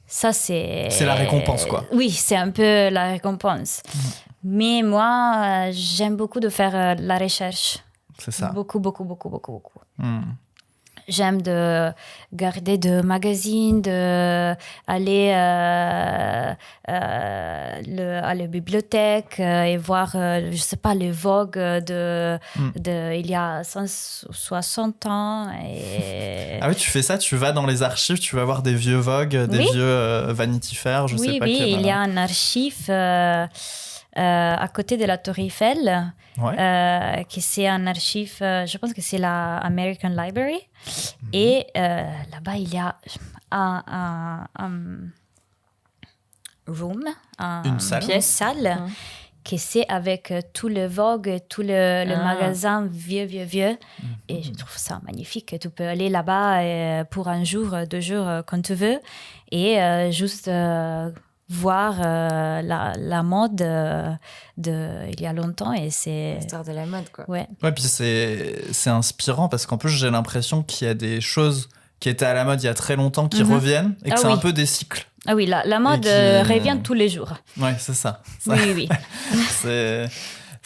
Ça, c'est... C'est la récompense, quoi. Oui, c'est un peu la récompense. Mais moi, j'aime beaucoup de faire la recherche. C'est ça. Beaucoup, beaucoup, beaucoup, beaucoup, beaucoup. J'aime de garder des magazines, d'aller à la bibliothèque et voir, je sais pas, les Vogue il y a 160 ans. Et... Ah oui, tu fais ça, tu vas dans les archives, tu vas voir des vieux Vogue, des vieux Vanity Fair, je sais pas Oui, quel. il y a un archive à côté de la Tour Eiffel. Que c'est un archive, je pense que c'est la American Library. Et là-bas, il y a un room, Une salle. salle que c'est avec tout le Vogue, tout le magasin vieux. Et je trouve ça magnifique. Tu peux aller là-bas pour un jour, 2 jours, quand tu veux. Et juste... voir la mode il y a longtemps et c'est... L'histoire de la mode, quoi. Ouais. Ouais, puis c'est inspirant parce qu'en plus, j'ai l'impression qu'il y a des choses qui étaient à la mode il y a très longtemps qui reviennent et que c'est un peu des cycles. Ah oui, la mode revient tous les jours. Ouais, c'est ça. Oui. c'est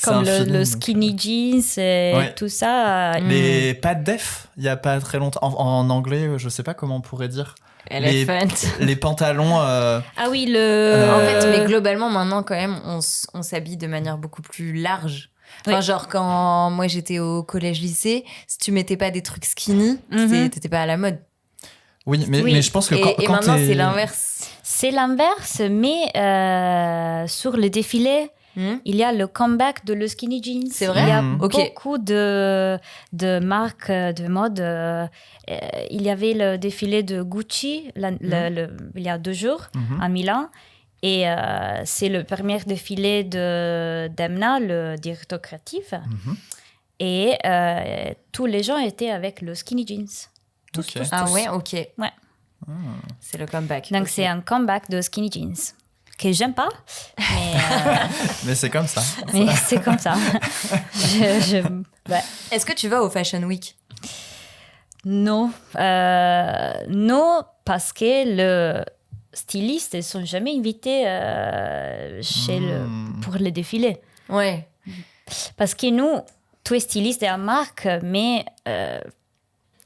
Comme un film, le skinny jeans et tout ça. Les pas de def, il y a pas très longtemps. En anglais, je sais pas comment on pourrait dire. Elephant. Les pantalons. Ah oui, En fait, mais globalement, maintenant, quand même, on s'habille de manière beaucoup plus large. Enfin, genre, quand moi j'étais au collège-lycée, si tu mettais pas des trucs skinny, t'étais pas à la mode. Oui, mais je pense que et quand maintenant, c'est l'inverse. C'est l'inverse, mais sur le défilé, il y a le comeback de le skinny jeans. C'est vrai? Il y a beaucoup de marques de mode. Il y avait le défilé de Gucci il y a 2 jours à Milan. Et c'est le premier défilé de Demna, le directeur créatif. Et tous les gens étaient avec le skinny jeans. Tous. Ah ouais, ok. Ouais. C'est le comeback. Donc c'est un comeback de skinny jeans. Que j'aime pas, mais, mais c'est comme ça. mais c'est comme ça. Est-ce que tu vas au Fashion Week? Non, non, parce que le styliste ne sont jamais invités pour le défilé. Ouais. Parce que nous, tu es styliste et à marque, mais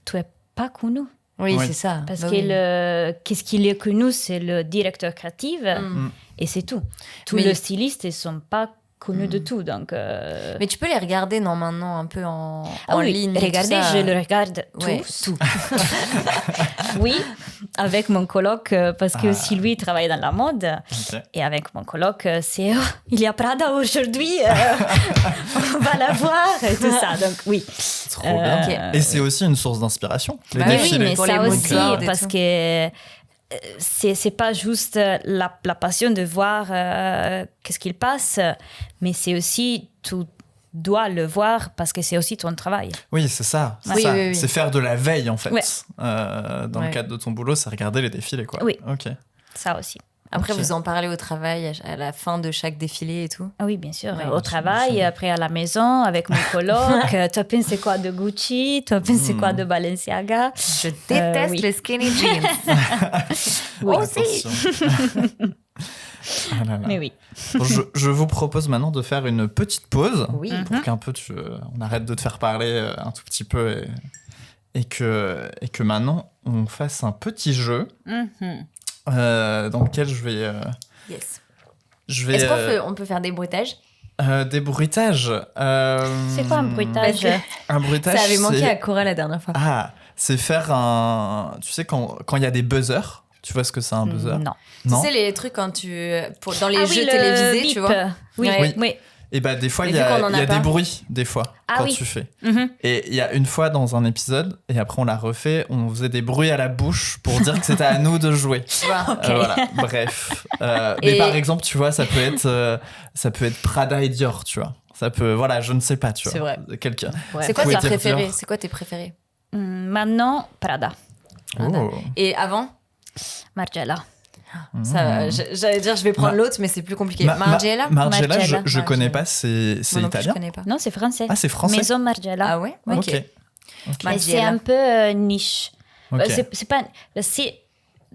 tu n'es pas comme nous. Oui, c'est ça. Parce que qu'est-ce qu'il est que nous, c'est le directeur créatif et c'est tout. Tous les stylistes ne sont pas connus de tout. Donc, mais tu peux les regarder maintenant un peu en ligne. Regardez, je le regarde tout. Oui, avec mon coloc, parce que aussi lui il travaille dans la mode. Okay. Et avec mon coloc, c'est il y a Prada aujourd'hui, on va la voir et tout ça. Donc oui. Trop bien. Okay. Et c'est aussi une source d'inspiration. Oui, mais ça aussi, parce que c'est pas juste la passion de voir qu'est-ce qu'il passe, mais c'est aussi tu dois le voir parce que c'est aussi ton travail. Oui, c'est ça. Ouais. Oui. C'est faire de la veille, en fait. Dans le cadre de ton boulot, c'est regarder les défilés, quoi. Oui. Ok. Ça aussi. Après, Ok. vous en parlez au travail à la fin de chaque défilé et tout. Ah oui, bien sûr. Ouais, Au travail, après à la maison, avec mon coloc. Toi, pensais quoi de Gucci? Toi, pensais quoi de Balenciaga? Je déteste oui. les skinny jeans. Oui. Attention. Ah là là. Mais oui. Bon, je vous propose maintenant de faire une petite pause Oui. pour qu'un peu on arrête de te faire parler un tout petit peu et que maintenant on fasse un petit jeu Mhm. dans lequel je vais Yes. je vais On peut faire des bruitages? des bruitages. C'est quoi un bruitage? Parce Un bruitage. Ça avait manqué c'est- à Cora la dernière fois. Ah, c'est faire un. Tu sais quand il y a des buzzers. Tu vois ce que c'est un buzzer? Non. Non. Tu sais, les trucs quand dans les Ah jeux oui, télévisés, bip. tu vois. Oui, Ouais. oui. Et bah des fois Mais il y vu a, qu'on en il y a a pas. des bruits des fois Ah quand oui. tu fais. Mhm. Et il y a une fois dans un épisode et après on l'a refait, on faisait des bruits à la bouche pour dire que c'était à nous de jouer. Voilà. Bref. Mais Et- par exemple, tu vois, ça peut être Prada et Dior, tu vois. Ça peut, voilà, je ne sais pas, tu vois. C'est vrai. Quelqu'un. C'est quoi Vous tes pouvez dire préférés? Dior. C'est quoi tes préférés? Maintenant, Prada. Oh. Et avant? Margiela. J'allais dire, je vais prendre Ma- l'autre, mais c'est plus compliqué. Margiela? Margiela, Margiela. je connais pas, c'est Moi non plus, italien. je connais pas. Non, c'est français. Ah, c'est français. Maison Margiela. Ah ouais? Ok. Ok. Ok. Mais c'est Margiela. un peu niche. Ok. C'est pas. C'est.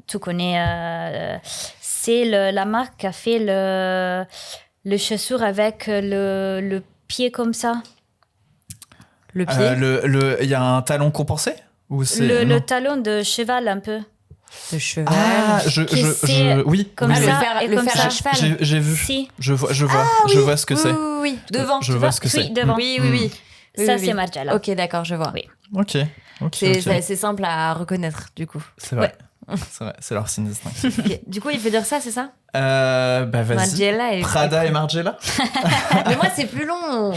Tu connais. C'est la marque qui a fait le chaussure avec le pied comme ça. Le pied? Il y a un talon compensé ou c'est Le non. talon de cheval un peu. Le cheval. Ah, oui, Comme oui, ça, oui. le fer, et le comme fer ça. à cheval. J'ai vu. Si. Je vois je vois ce que c'est. Oui. Devant. Je vois ce que Oui, c'est. devant. Oui, oui, oui. Oui, Ça, oui, c'est oui. Margiela. Ok, d'accord, je vois. Oui. Ok. Ok. C'est simple à reconnaître, du coup. C'est vrai. C'est vrai, c'est leur signe distinctif. Ok. Du coup, il faut dire ça, c'est ça? Bah vas-y. Margiela et Prada et Margiela. Mais moi, c'est plus long.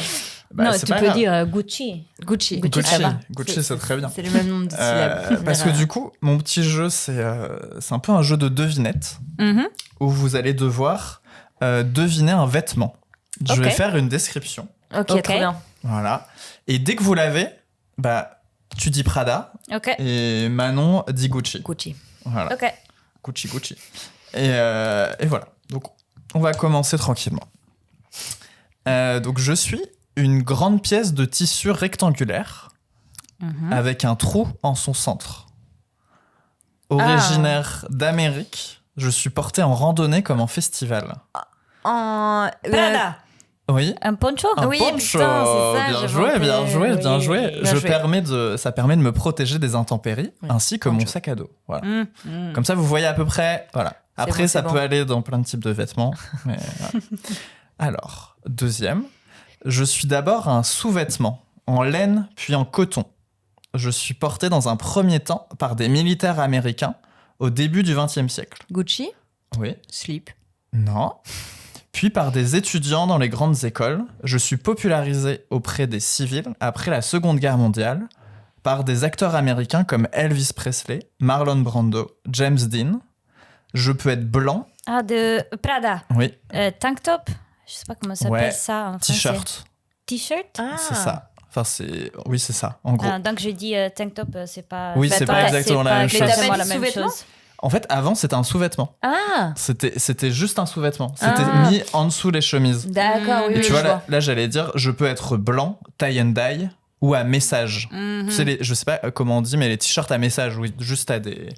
Bah, non, c'est tu pas peux grave. dire Gucci. Gucci. Gucci, ça va. Gucci, c'est très bien. C'est le même nombre de syllabes. Parce que du coup, mon petit jeu, c'est un peu un jeu de devinettes Mhm. où vous allez devoir deviner un vêtement. Je vais Ok. faire une description. Ok, Ok. trop bien. Voilà. Et dès que vous l'avez, bah, tu dis Prada Ok. et Manon dit Gucci. Gucci. Voilà. Ok. Gucci. Et voilà. Donc, on va commencer tranquillement. Donc, je suis une grande pièce de tissu rectangulaire avec un trou en son centre. Originaire d'Amérique, je suis porté en randonnée comme en festival. Prada. Oui. Un poncho. Un Oui, poncho. putain, c'est ça, Bien j'ai joué, inventé. bien joué, Oui, bien joué. bien Ça joué. permet de me protéger des intempéries, Oui, ainsi que mon poncho. sac à dos. Voilà. Mm. Comme ça, vous voyez à peu près. Voilà. Après, bon, ça c'est peut bon. aller dans plein de types de vêtements. Mais voilà. Alors, deuxième. Je suis d'abord un sous-vêtement, en laine puis en coton. Je suis porté dans un premier temps par des militaires américains au début du XXe siècle. Gucci. Oui. Slip. Non. Puis par des étudiants dans les grandes écoles. Je suis popularisé auprès des civils après la Seconde Guerre mondiale par des acteurs américains comme Elvis Presley, Marlon Brando, James Dean. Je peux être blanc, Ah, de Prada. oui, Tank top. Je sais pas comment ça s'appelle Ouais. ça en français. t-shirt, T-shirt. c'est ça. Enfin, oui, c'est ça, en gros. Ah, donc je dis tank top, c'est pas. Oui, c'est pas exactement la même chose. Mais t'as pas exactement dit la même sous-vêtement chose. En fait, avant, c'était un sous-vêtement. Ah, C'était juste un sous-vêtement. C'était Ah. mis en dessous les chemises. d'accord, oui, Et oui, tu je vois, vois. là, j'allais dire, je peux être blanc, tie and dye, ou à message. Mhm. Tu sais, je sais pas comment on dit, mais les t-shirts à message, oui, juste à des...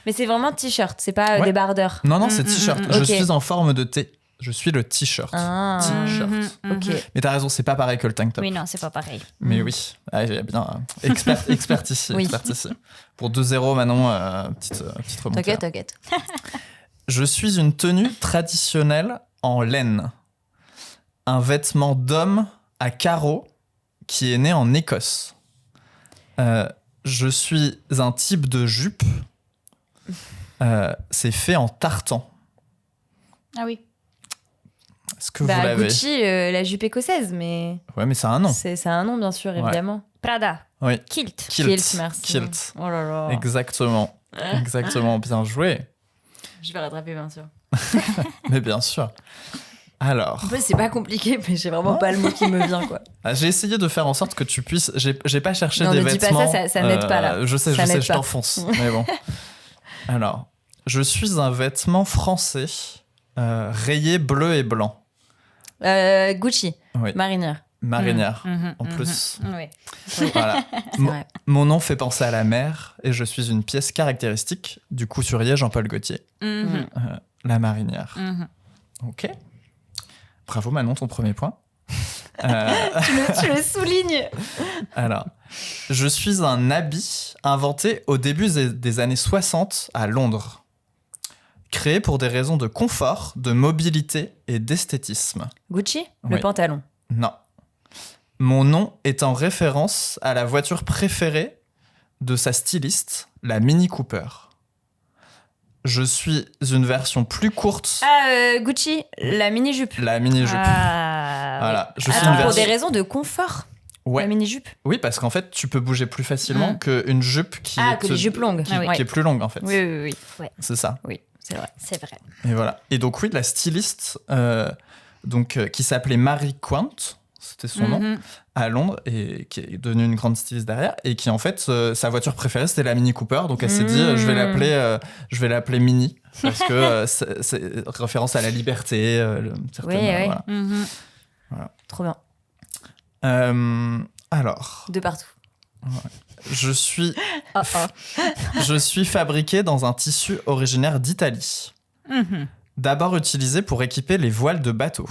Mais c'est vraiment t-shirt, c'est pas Ouais. débardeur. Non, non, c'est t-shirt. Je ok. suis en forme de T. Je suis le t-shirt. Ah, T-shirt. ok. Mais t'as raison, c'est pas pareil que le tank top. Oui, non, c'est pas pareil. Mais oui, ah, il y a bien expert ici, Oui. expert ici. Pour 2-0, Manon, petite remontée. T'inquiète, t'inquiète. Je suis une tenue traditionnelle en laine. Un vêtement d'homme à carreaux qui est né en Écosse. Je suis un type de jupe. C'est fait en tartan. Ah oui. Est-ce que vous Bah, l'avez? Gucci, la jupe écossaise, mais Ouais, mais c'est un nom. c'est un nom, bien sûr, évidemment. Prada. Oui. Kilt. Kilt, merci. Kilt. Oh là là. Exactement. Exactement. Bien joué. Je vais rattraper, bien sûr. Mais bien sûr. Alors, En fait, c'est pas compliqué, mais j'ai vraiment pas le mot qui me vient, quoi. j'ai essayé de faire en sorte que tu puisses. J'ai pas cherché Non, des ne dis pas vêtements. ça n'aide pas, là. Je sais, Ça n'aide je pas. t'enfonce. Mais bon. Alors, Je suis un vêtement français rayé bleu et blanc. Gucci, Oui. marinière. Marinière, en plus. Oui. Voilà. C'est vrai. Mon nom fait penser à la mer et je suis une pièce caractéristique du couturier Jean-Paul Gaultier. La marinière. Ok. Bravo Manon, ton premier point. Tu le soulignes. Alors, je suis un habit inventé au début des années 60 à Londres. Créé pour des raisons de confort, de mobilité et d'esthétisme. Gucci, Oui. le pantalon. Non. Mon nom est en référence à la voiture préférée de sa styliste, la Mini Cooper. Je suis une version plus courte, Gucci, la mini-jupe. la mini-jupe. Voilà. Je suis une Pour version... des raisons de confort. Ouais. La mini-jupe. Oui, parce qu'en fait, tu peux bouger plus facilement qu'une jupe qui est que les jupes longues. qui est plus longue, en fait. Oui. C'est ça. Oui, c'est vrai. C'est vrai. Et voilà. Et donc, oui, la styliste qui s'appelait Marie Quant, c'était son nom, à Londres, et qui est devenue une grande styliste derrière, et qui, en fait, sa voiture préférée, c'était la Mini Cooper. Donc, elle s'est dit, je vais l'appeler Mini, parce que c'est référence à la liberté. Oui. Voilà. Trop bien. Alors, De partout. je suis fabriqué dans un tissu originaire d'Italie. D'abord utilisé pour équiper les voiles de bateaux.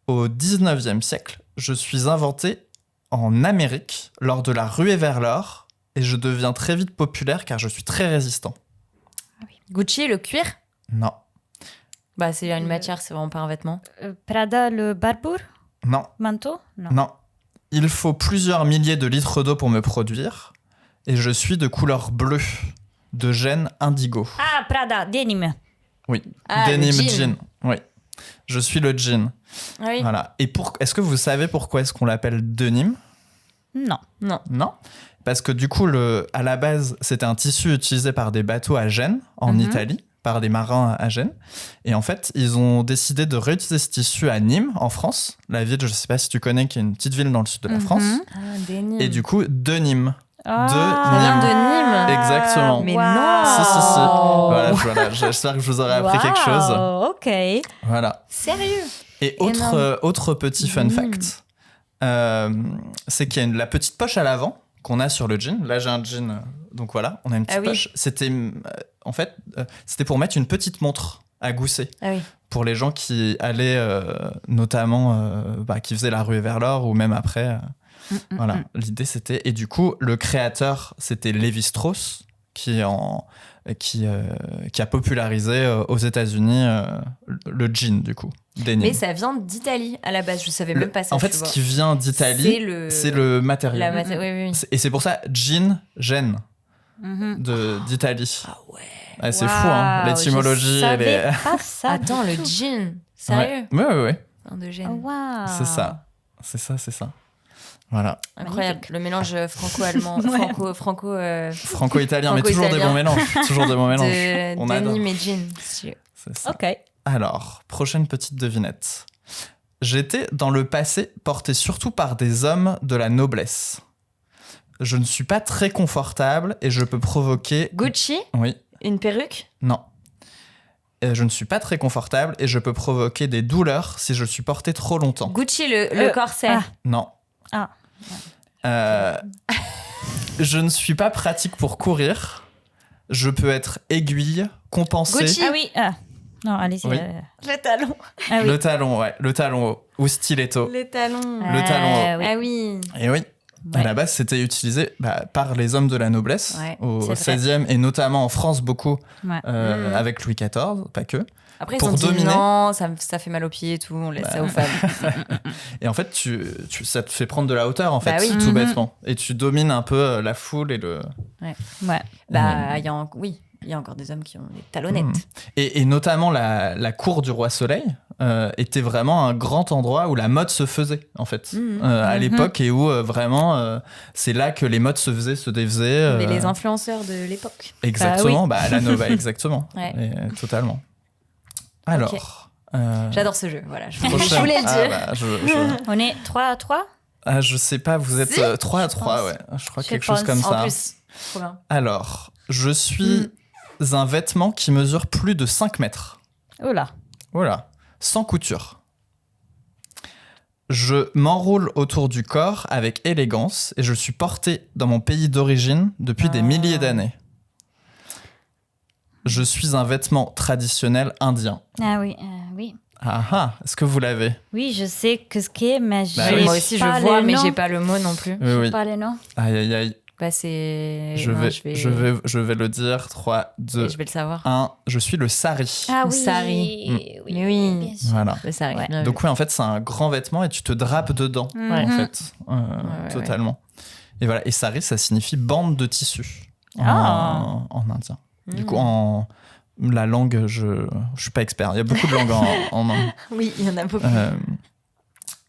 Au 19e siècle, je suis inventé en Amérique lors de la ruée vers l'or et je deviens très vite populaire car je suis très résistant. Gucci, le cuir. Non. Bah, c'est une matière, c'est vraiment pas un vêtement. Prada, le barbour, Non. manteau? Non. Non. Il faut plusieurs milliers de litres d'eau pour me produire et je suis de couleur bleue, de gène indigo. Ah, Prada, denim. Oui. Ah, le Denim jean. jean. Oui. Je suis le jean. Ah oui. Voilà. Et est-ce que vous savez pourquoi est-ce qu'on l'appelle denim ? Non. Non. Parce que du coup, à la base, c'était un tissu utilisé par des bateaux à Gênes, en Italie, par des marins à Gênes. Et en fait, ils ont décidé de réutiliser ce tissu à Nîmes, en France. La ville, je ne sais pas si tu connais, qui est une petite ville dans le sud de la France. Ah, denim. Et du coup, de Nîmes. Ça vient de Nîmes. Exactement. Mais Wow. non. Si. Voilà, j'espère que je vous aurai appris quelque chose. Ok. Voilà. Sérieux. Et Énorme. autre petit fun fact, c'est qu'il y a la petite poche à l'avant qu'on a sur le jean. Là, j'ai un jean, donc voilà, on a une petite poche. C'était, en fait, c'était pour mettre une petite montre à gousset. Ah oui. Pour les gens qui allaient, notamment, qui faisaient la ruée vers l'or ou même après. Voilà, l'idée c'était... Et du coup, le créateur, c'était Lévi-Strauss, qui a popularisé aux États-Unis le jean, du coup. Denim. Mais ça vient d'Italie à la base. Je savais même pas ça. En fait, tu ce vois. qui vient d'Italie, c'est le matériau. Oui. Et c'est pour ça, jean, gène d'Italie. Ah ouais. Ah, c'est fou, hein, l'étymologie. Je Elle est... savais pas ça. Attends, le jean. Sérieux. Ouais. De gène. Oh, wow. C'est ça. Voilà. Incroyable. Le mélange franco-allemand, Franco-italien, mais toujours des bons mélanges. Toujours des bons mélanges. On adore. Denim et jean. C'est ça. Ok. Alors, prochaine petite devinette. J'étais dans le passé porté surtout par des hommes de la noblesse. Je ne suis pas très confortable et je peux provoquer... Gucci, Oui. une perruque. Non. Je ne suis pas très confortable et je peux provoquer des douleurs si je suis porté trop longtemps. Gucci, le corset. Non. Ah. Je ne suis pas pratique pour courir. Je peux être aiguille, compensée. Gucci. Ah oui. Non, allez-y. Oui. Le talon. Ah oui. Le talon, ouais. Le talon haut. Ou stiletto. Les talons. Le talon haut. Oui. Ah oui. Et oui. À la base, c'était utilisé par les hommes de la noblesse au c'est vrai. 16e et notamment en France beaucoup Ouais. avec Louis XIV, pas que. Après, ils Pour ont dit dominer. non, ça fait mal aux pieds et tout, on laisse ça aux femmes. Et en fait, ça te fait prendre de la hauteur, en fait, Bah oui. tout bêtement. Et tu domines un peu la foule et le... Ouais. Bah, il y a encore des hommes qui ont des talonnettes. Et notamment, la cour du roi Soleil était vraiment un grand endroit où la mode se faisait, en fait, à l'époque, et où vraiment, c'est là que les modes se défaisaient. Mais les influenceurs de l'époque. Exactement, la Nova, exactement. Ouais. Et, totalement. Alors... J'adore ce jeu, voilà. Je prochain- voulais le dire. On est 3-3 je sais pas, vous êtes Si, 3 à 3, ouais. Je crois Je quelque chose pense. comme ça. En plus, trop bien. Alors, je suis un vêtement qui mesure plus de 5 mètres. Oh là. Voilà, sans couture. Je m'enroule autour du corps avec élégance et je suis porté dans mon pays d'origine depuis des milliers d'années. Je suis un vêtement traditionnel indien. Ah oui, oui. Ah ah, est-ce que vous l'avez? Oui, je sais que ce qu'est, mais Bah j'ai oui. Moi aussi, je pas vois, le mais nom. j'ai pas le mot non plus. Oui, oui. Pas le nom. Aïe, aïe, aïe. Bah, c'est. Je non, vais le dire. 3, 2, Je vais le savoir. 1. Je suis le sari. Ah Le oui. sari. Oui, Mais oui. bien sûr. Voilà. Mais ça arrive. Ouais. Bien Donc oui, en fait, c'est un grand vêtement et tu te drapes dedans, Mhm. en fait. ouais. Totalement. Et voilà. Et sari, ça signifie bande de tissu Ah. en indien. Du Mm. coup, en la langue, je suis pas expert. Il y a beaucoup de langues en Inde. Oui, il y en a beaucoup.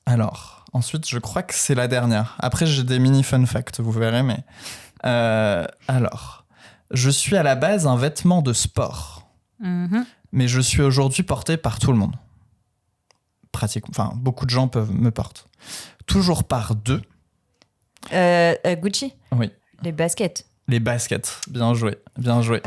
Alors, ensuite, je crois que c'est la dernière. Après, j'ai des mini fun facts, vous verrez, mais... alors, je suis à la base un vêtement de sport, Mhm. mais je suis aujourd'hui porté par tout le monde. Beaucoup de gens me portent. Toujours par deux. Gucci. Oui. Les baskets. Les baskets. Bien joué, bien joué.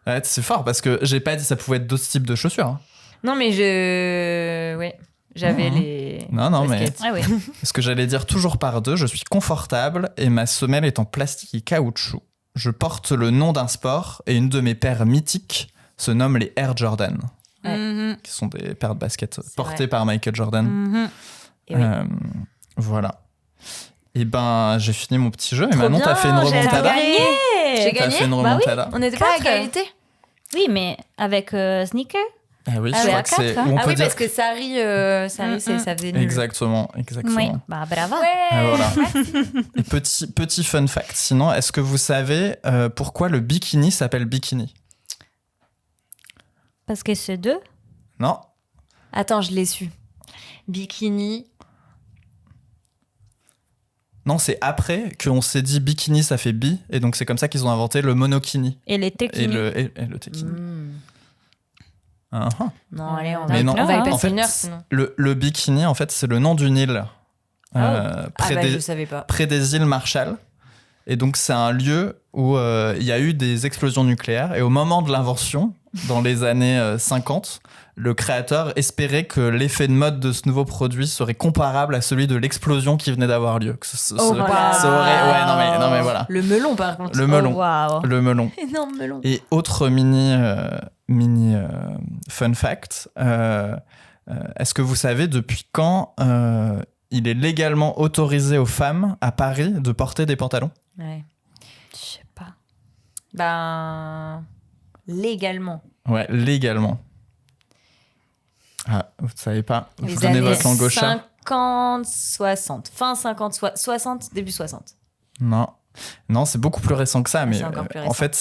Ouais, c'est fort parce que j'ai pas dit ça pouvait être d'autres types de chaussures. Hein. Non, mais ouais, j'avais Mhm. les. Non, baskets. Ah oui. Ce que j'allais dire toujours par deux, je suis confortable et ma semelle est en plastique et caoutchouc. Je porte le nom d'un sport et une de mes paires mythiques se nomme les Air Jordan, Ouais. Mhm. qui sont des paires de baskets portées vrai. par Michael Jordan. Mhm. Et oui. Voilà. Et ben, j'ai fini mon petit jeu et Trop Manon, bien, t'as fait une j'ai remontada. gagné. J'ai T'as gagné. fait une Bah oui. remontada. On n'était pas à 4. égalité. Oui, mais avec sneaker. Ah oui, Ah je oui, crois à que c'est. quatre, hein. Ou on Ah peut oui, dire parce que Sari, ça faisait nul. Exactement. Oui. Bah, bravo. Ah, voilà. Et petit fun fact. Sinon, est-ce que vous savez pourquoi le bikini s'appelle bikini? Parce que c'est 2. Non. Attends, je l'ai su. Bikini. Non, c'est après qu'on s'est dit bikini, ça fait bi, et donc c'est comme ça qu'ils ont inventé le monokini Et les et tekini. le tekini. Ah, ah. Non, allez, on Mais non, va y en passer fait, une heure sinon. le bikini, en fait, c'est le nom d'une île près, Ah bah, je savais pas. près des îles Marshall. Et donc, c'est un lieu où il y a eu des explosions nucléaires. Et au moment de l'invention, dans les années 50, le créateur espérait que l'effet de mode de ce nouveau produit serait comparable à celui de l'explosion qui venait d'avoir lieu. Que ça aurait... Ouais, non mais voilà. Le melon, par contre. Le melon. Oh, waouh. Le melon. Énorme melon. Et autre mini fun fact, est-ce que vous savez depuis quand il est légalement autorisé aux femmes à Paris de porter des pantalons? Ouais. Je sais pas. Ben. Légalement. Ouais, légalement. Ah, vous ne savez pas. Vous Les donnez années votre langue au chat. 50, 60. Fin 50, 60, début 60. Non, c'est beaucoup plus récent que ça, mais C'est encore plus en récent. fait,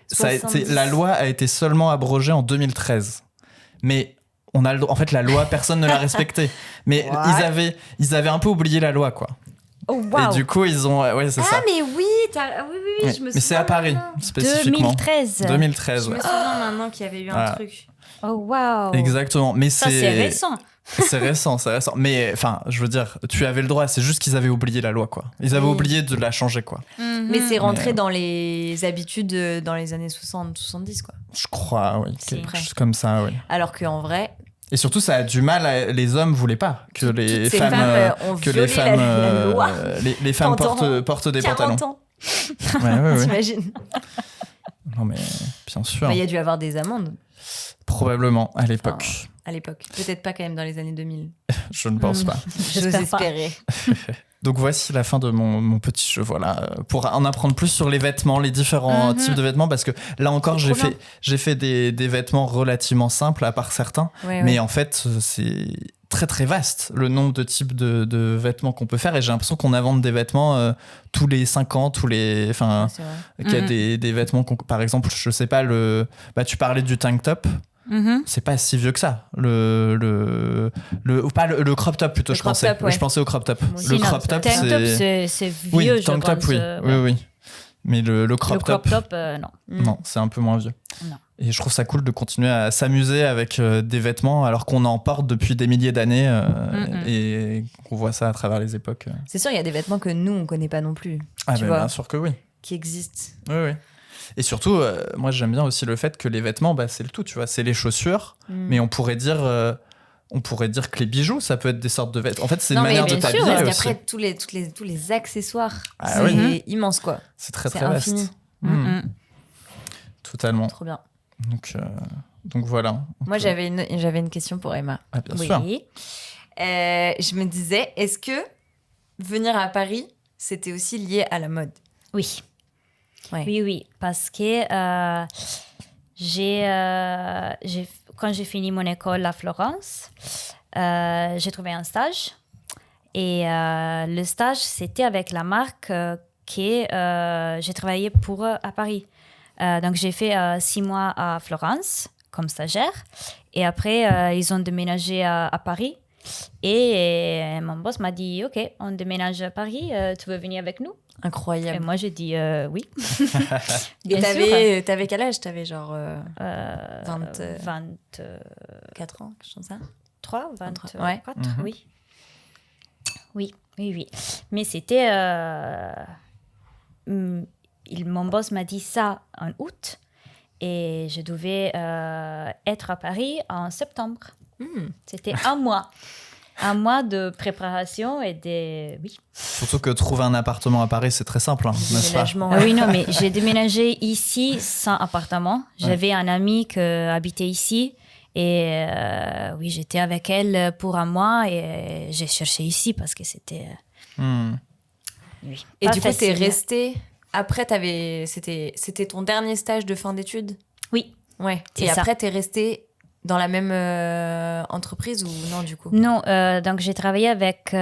ça a été, 70. la loi a été seulement abrogée en 2013. Mais on a en fait, la loi, personne ne l'a respectée. Mais ils avaient un peu oublié la loi, quoi. Oh, waouh. Et du coup, ils ont... Ouais, c'est ça. Ah, mais oui, oui, Ouais. je me souviens. Mais c'est à Paris, maintenant. spécifiquement. 2013. 2013, Je ouais. me souviens maintenant qu'il y avait eu un Voilà. truc. Oh, waouh. Exactement. Mais Ça, c'est récent. C'est récent. Mais enfin, je veux dire, tu avais le droit. C'est juste qu'ils avaient oublié la loi, quoi. Ils avaient Oui. oublié de la changer, quoi. Mais c'est rentré Mais, dans les habitudes dans les années 60-70, quoi. Je crois, oui. C'est Quelque vrai. chose comme ça, oui. Alors qu'en vrai, Et surtout, ça a du mal. Les hommes voulaient pas que les toutes ces femmes, femmes ont que violé les femmes, la loi. les femmes Pendant portent des 40 pantalons. ans, Ouais. t'imagines. Non, mais bien sûr. Bah, il y a dû avoir des amendes Probablement à l'époque. à l'époque. Peut-être pas quand même dans les années 2000. Je ne pense pas. J'ose J'espère pas. espérer. Donc voici la fin de mon petit jeu, voilà, pour en apprendre plus sur les vêtements, les différents types de vêtements, parce que là encore C'est trop j'ai fait des vêtements relativement simples à part certains, Ouais, mais ouais. en fait c'est très très vaste le nombre de types de vêtements qu'on peut faire, et j'ai l'impression qu'on invente des vêtements tous les 5 ans, qu'il y a des vêtements, par exemple, je sais pas, tu parlais du tank top. Mhm. C'est pas si vieux que ça. Le crop top plutôt, Le je crop pensais. top, ouais. Je pensais au crop top. Moi aussi. Le Non, crop top, tank top, c'est... c'est Oui, vieux, je tank top, pense. oui. Ouais. Oui. Mais le crop top, Non. non, c'est un peu moins vieux. Non. Et je trouve ça cool de continuer à s'amuser avec des vêtements alors qu'on en porte depuis des milliers d'années et qu'on voit ça à travers les époques. C'est sûr, il y a des vêtements que nous, on connaît pas non plus. Ah, Tu ben vois. bien sûr que oui. Qui existent. Oui. Et surtout, moi, j'aime bien aussi le fait que les vêtements, c'est le tout, tu vois. C'est les chaussures, mais on pourrait dire que les bijoux, ça peut être des sortes de vêtements. En fait, c'est une manière de t'habiller parce aussi. qu'après, tous les accessoires, Ah c'est immense, quoi. C'est très, C'est très infini. vaste. Totalement. Trop bien. Donc voilà. Moi, j'avais une question pour Emma. Ah, bien sûr. Oui. Je me disais, est-ce que venir à Paris, c'était aussi lié à la mode? Oui. Ouais. Oui, parce que quand j'ai fini mon école à Florence, j'ai trouvé un stage. Et le stage, c'était avec la marque que j'ai travaillé pour à Paris. Donc, j'ai fait 6 mois à Florence comme stagiaire. Et après, ils ont déménagé à Paris. Et mon boss m'a dit, OK, on déménage à Paris, tu veux venir avec nous? Incroyable. Et moi, j'ai dit oui. Et t'avais quel âge? T'avais genre 24 ans, quelque chose comme ça? 3, 24, ouais. Oui. Oui. Mais c'était... mon boss m'a dit ça en août et je devais être à Paris en septembre. C'était un mois. Un mois de préparation et Oui. Surtout que trouver un appartement à Paris, c'est très simple, n'est-ce pas? Oui, non, mais j'ai déménagé ici sans appartement. J'avais un ami qui habitait ici. Et oui, j'étais avec elle pour un mois et j'ai cherché ici parce que c'était... Oui, et du coup, facile. t'es restée... Après, c'était ton dernier stage de fin d'études? Oui. Ouais. C'est et ça. après, t'es restée dans la même entreprise ou non, du coup? Non, donc j'ai travaillé avec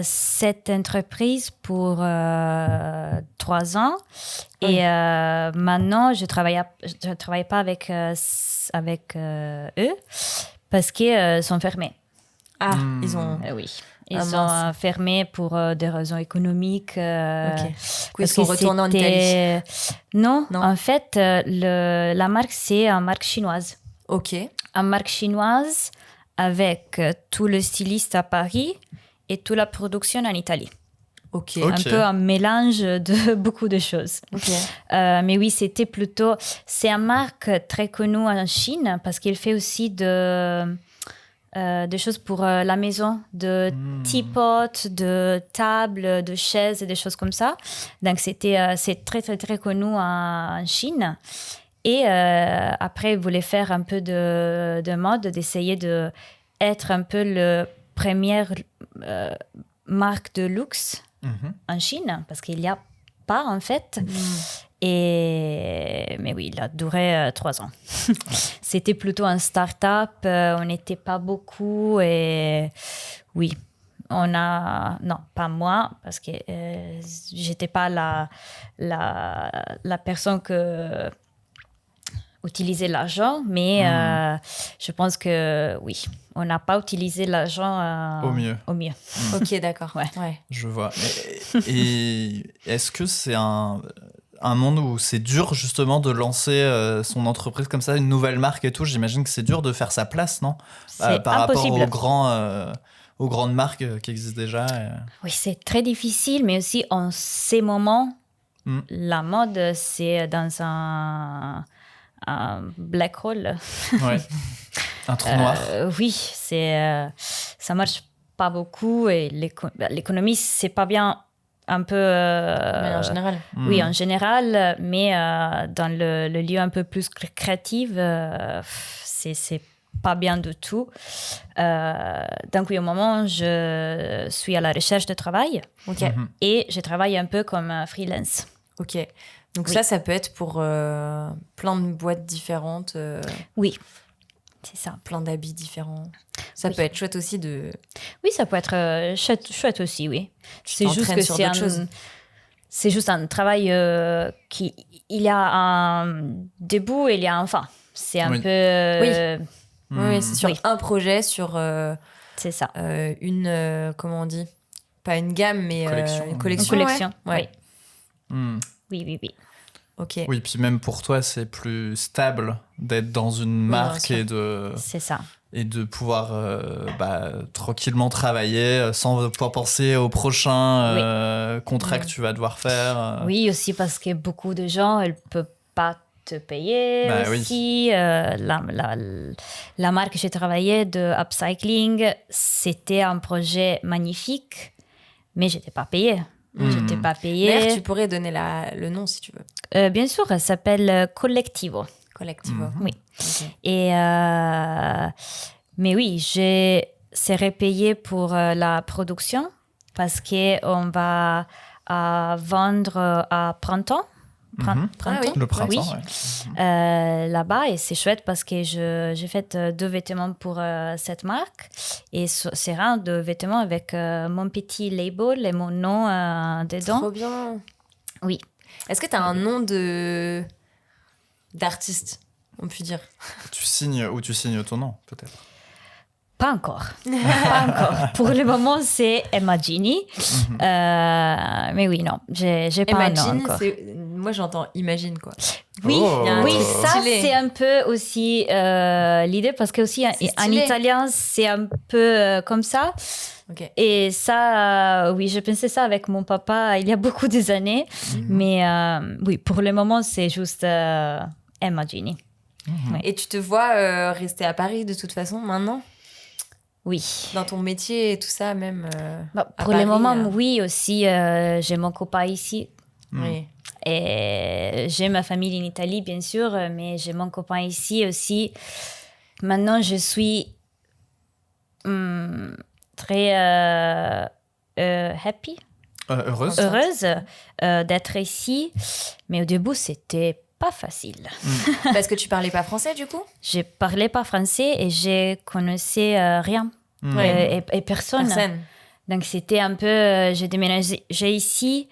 cette entreprise pour 3 ans. Et maintenant, je travaille pas avec eux parce qu'ils sont fermés. Ah, ils ont... Oui. Ils sont fermés pour des raisons économiques. Ils sont retournés en Italie? Non, en fait, la marque, c'est une marque chinoise. Ok. Une marque chinoise avec tout le styliste à Paris et toute la production en Italie. Ok. Un peu un mélange de beaucoup de choses. Ok. Mais oui, c'était plutôt... C'est une marque très connue en Chine parce qu'il fait aussi des choses pour la maison, de teapots, de tables, de chaises et des choses comme ça. Donc, c'est très, très, très connu en Chine. Et après, ils voulaient faire un peu de mode, d'essayer d'être un peu la première marque de luxe en Chine, parce qu'il n'y a pas, en fait. Mais oui, il a duré 3 ans. C'était plutôt un start-up, on n'était pas beaucoup. Et oui, on a... Non, pas moi, parce que je n'étais pas la personne que... utiliser l'argent, mais je pense que oui, on n'a pas utilisé l'argent au mieux. Ok, d'accord. Ouais. Je vois. Et est-ce que c'est un monde où c'est dur justement de lancer son entreprise comme ça, une nouvelle marque et tout? J'imagine que c'est dur de faire sa place, non? C'est par impossible. rapport aux grandes marques qui existent déjà. Oui, c'est très difficile, mais aussi en ces moments, la mode, c'est dans un black hole. Ouais. Un trou noir. Oui, ça marche pas beaucoup et l'économie, c'est pas bien un peu... Mais en général. Oui, en général, mais dans le lieu un peu plus créatif, c'est pas bien du tout. Donc oui, au moment, je suis à la recherche de travail et je travaille un peu comme freelance. Ok. Donc ça peut être pour plein de boîtes différentes. Oui, c'est ça. Plein d'habits différents. Ça peut être chouette aussi de... Oui, ça peut être chouette aussi, oui. C'est juste que c'est juste un travail il y a un début et il y a un fin. C'est un peu... Oui, c'est sur un projet, sur... c'est ça. Comment on dit? Pas une gamme, mais une collection. Une collection, ouais. Oui. Ok. Oui, puis même pour toi, c'est plus stable d'être dans une marque et de... C'est ça. Et de pouvoir tranquillement travailler sans pouvoir penser au prochain contrat que tu vas devoir faire. Oui, aussi parce que beaucoup de gens, ils ne peuvent pas te payer Bah, aussi. La marque que j'ai travaillé de upcycling, c'était un projet magnifique, mais j'étais pas payée. J'étais pas payée. D'ailleurs, tu pourrais donner le nom si tu veux. Bien sûr, elle s'appelle Collectivo. Collectivo. Oui. Ok. Et mais oui, j'ai serré payé pour la production parce qu'on va vendre à printemps. Ah oui. Le printemps, Oui. ouais. Là-bas, et c'est chouette parce que j'ai fait 2 vêtements pour cette marque et c'est rare de vêtements avec mon petit label et mon nom dedans. Trop bien. Oui. Est-ce que tu as un nom d'artiste, on peut dire? Tu signes ton nom, peut-être. Pas encore. Pas encore. Pour le moment, c'est Emma Gini. Mais oui, non, j'ai pas un nom Imagine, encore. moi j'entends imagine quoi. Oui, Oh. Il y a un oui, truc ça stylé. c'est un peu aussi l'idée parce que aussi en stylé. italien c'est un peu comme ça. Ok. Et ça, oui, j'ai pensé ça avec mon papa il y a beaucoup des années. Mais oui, pour le moment c'est juste Emma Gini. Et tu te vois rester à Paris de toute façon maintenant? Oui. Dans ton métier et tout ça même Bah, à pour Paris, le moment, oui aussi. J'ai mon copain ici. Oui. Et j'ai ma famille en Italie, bien sûr, mais j'ai mon copain ici aussi. Maintenant, je suis très happy, Heureuse. heureuse d'être ici. Mais au début, c'était pas facile. Parce que tu parlais pas français du coup? Je parlais pas français et je connaissais rien. Ouais. Et personne. Personne. Donc, c'était un peu... j'ai déménagé ici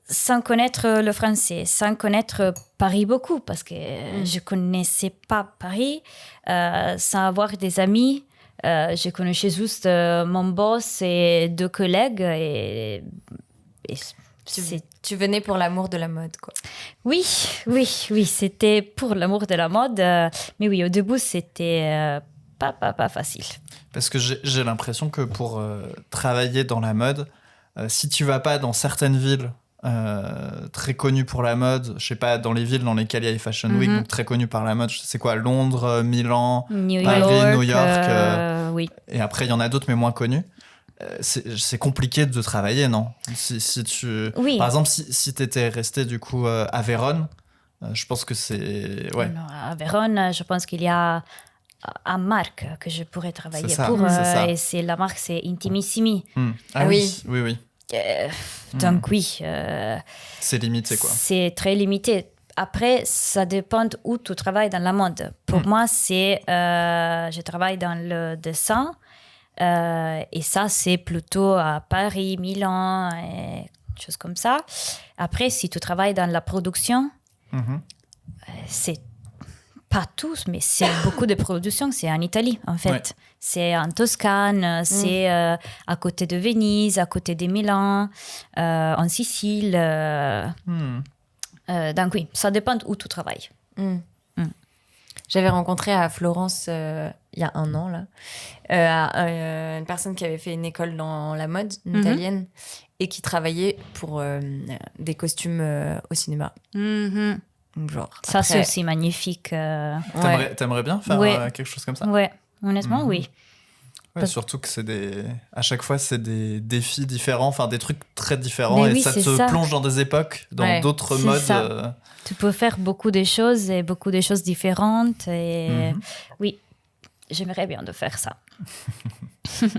sans connaître le français, sans connaître Paris beaucoup, parce que je connaissais pas Paris, sans avoir des amis. Je connaissais juste mon boss et 2 collègues. Et Tu venais pour l'amour de la mode quoi. oui, c'était pour l'amour de la mode. Mais oui, au début, c'était pas facile. Parce que j'ai l'impression que pour travailler dans la mode, si tu vas pas dans certaines villes très connues pour la mode, je sais pas, dans les villes dans lesquelles il y a les Fashion Week, donc très connues par la mode, c'est quoi, Londres, Milan, Paris, New York, oui. et après il y en a d'autres mais moins connues. C'est compliqué de travailler, non? Si tu... Oui. Par exemple, si t'étais resté du coup à Vérone, je pense que c'est... Ouais. Non, à Vérone, je pense qu'il y a une marque que je pourrais travailler C'est ça, pour. c'est ça. Et la marque, c'est Intimissimi. Ah oui. oui. Donc oui, C'est limité, quoi. c'est très limité. Après, ça dépend où tu travailles dans la mode. Pour moi, je travaille dans le dessin. Et ça, c'est plutôt à Paris, Milan, et choses comme ça. Après, si tu travailles dans la production, c'est pas tous, mais c'est beaucoup de production. C'est en Italie, en fait. Ouais. C'est en Toscane, c'est à côté de Venise, à côté de Milan, en Sicile. Donc oui, ça dépend où tu travailles. J'avais rencontré à Florence il y a 1 an là, une personne qui avait fait une école dans la mode, une italienne, et qui travaillait pour des costumes au cinéma. Donc, genre, Ça, après- c'est aussi magnifique. Ouais. T'aimerais bien faire Ouais. quelque chose comme ça? Ouais, honnêtement, oui. Ouais, surtout que à chaque fois, c'est des défis différents, enfin des trucs très différents, Mais et oui, ça c'est te ça. plonge dans des époques, dans Ouais, d'autres c'est modes. ça. Tu peux faire beaucoup de choses et beaucoup de choses différentes. Et oui, j'aimerais bien de faire ça.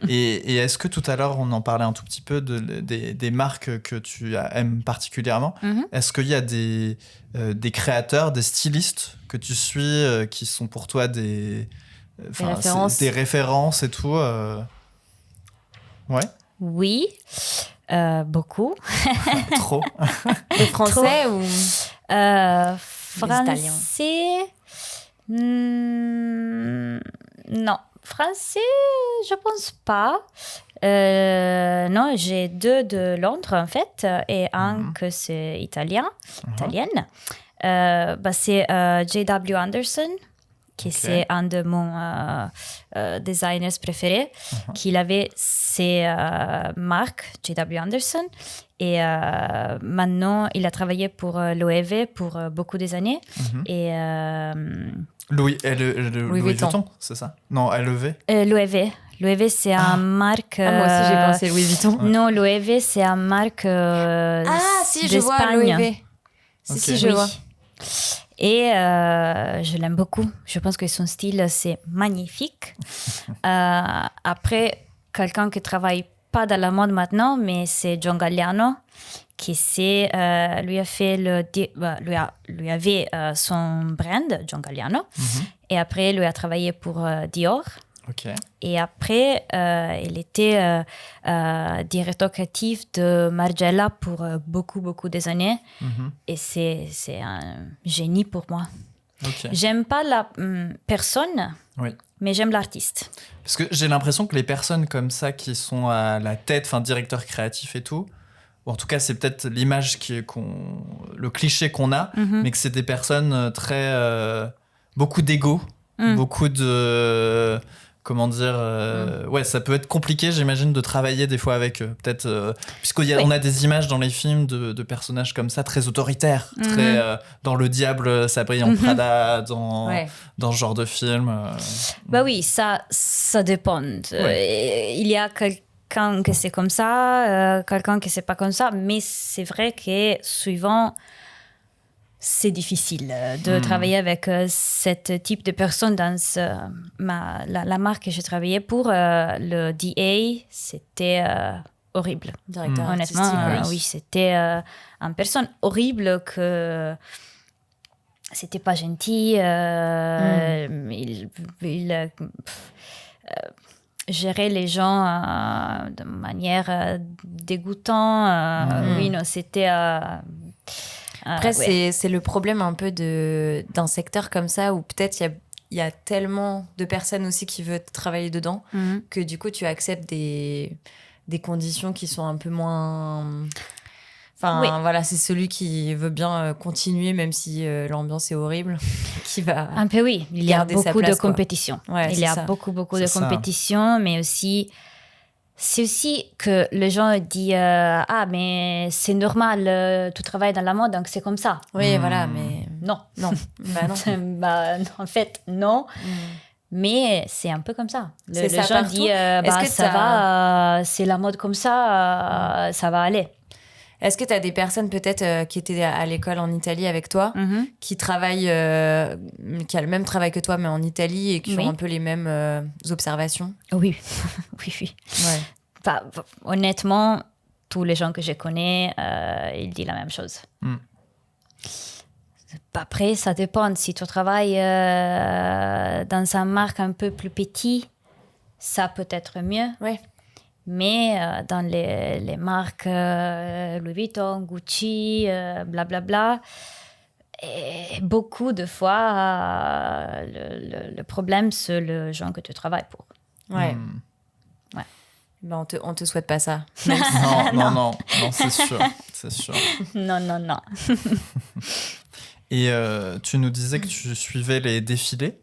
Et est-ce que tout à l'heure, on en parlait un tout petit peu des marques que tu aimes particulièrement? Est-ce qu'il y a des créateurs, des stylistes que tu suis qui sont pour toi des références et tout Ouais, Oui, beaucoup. trop. Les Français ou Français, non. Français, je pense pas. Non, j'ai 2 de Londres en fait et un que c'est italienne. C'est J.W. Anderson qui Ok. c'est un de mon designers préférés, qu'il avait ses marques, J.W. Anderson. Et maintenant, il a travaillé pour l'OEV pour beaucoup des années. Et Louis Vuitton. Vuitton, c'est ça? Non, LEV. l'OEV, c'est une marque... Ah, moi aussi, j'ai pensé Louis Vuitton. Non, l'OEV, c'est une marque Si, je vois d'Espagne. l'OEV. Ok. Si, je Oui. vois. Et je l'aime beaucoup. Je pense que son style, c'est magnifique. Après, quelqu'un qui travaille pas dans la mode maintenant, mais c'est John Galliano, qui lui a fait lui avait son brand, John Galliano. Et après, lui a travaillé pour Dior. Ok. Et après, il était directeur créatif de Margiela pour beaucoup des années. Et c'est un génie pour moi. Ok. J'aime pas la personne, Oui. mais j'aime l'artiste. Parce que j'ai l'impression que les personnes comme ça qui sont à la tête, enfin directeur créatif et tout, ou en tout cas c'est peut-être l'image le cliché qu'on a, mais que c'est des personnes très beaucoup d'ego, beaucoup de comment dire, ouais, ça peut être compliqué, j'imagine, de travailler des fois avec eux. Peut-être, puisqu'on a des images dans les films de personnages comme ça, très autoritaires, très dans Le Diable, ça brille en Prada, dans ce genre de film. Bah oui, ça dépend. Il y a quelqu'un qui c'est comme ça, quelqu'un qui c'est pas comme ça, mais c'est vrai que souvent, c'est difficile de travailler avec ce type de personnes dans la marque que j'ai travaillé pour. Le DA, c'était horrible. Directeur Honnêtement, artistique, oui, c'était une personne horrible que c'était pas gentil. Il gérait les gens de manière dégoûtante. Oui, non, c'était... Après, c'est le problème un peu d'un secteur comme ça où peut-être il y a tellement de personnes aussi qui veulent travailler dedans que du coup, tu acceptes des conditions qui sont un peu moins... Enfin, voilà, c'est celui qui veut bien continuer, même si l'ambiance est horrible, qui va un peu, oui. Il y a garder sa beaucoup place, de compétition. Ouais, il y a ça. beaucoup C'est de ça. compétition, mais aussi... C'est aussi que les gens disent ah, mais c'est normal, tu travailles dans la mode, donc c'est comme ça. Oui, voilà, mais... Non. Non, bah non. Bah, en fait, non. Mais c'est un peu comme ça. C'est Les ça gens partout. disent Est-ce que ça va, c'est la mode comme ça, ça va aller. Est-ce que tu as des personnes peut-être qui étaient à l'école en Italie avec toi, qui travaillent, qui a le même travail que toi, mais en Italie et qui ont un peu les mêmes observations? Oui, oui. Ouais. Bah, honnêtement, tous les gens que je connais, ils disent la même chose. Après, ça dépend. Si tu travailles dans une marque un peu plus petite, ça peut être mieux. Ouais. Mais dans les marques Louis Vuitton, Gucci, blablabla, et beaucoup de fois, le problème, c'est le gens que tu travailles pour. Ouais. Ouais. Ben, on te souhaite pas ça. Non, c'est sûr. Non. Et tu nous disais que tu suivais les défilés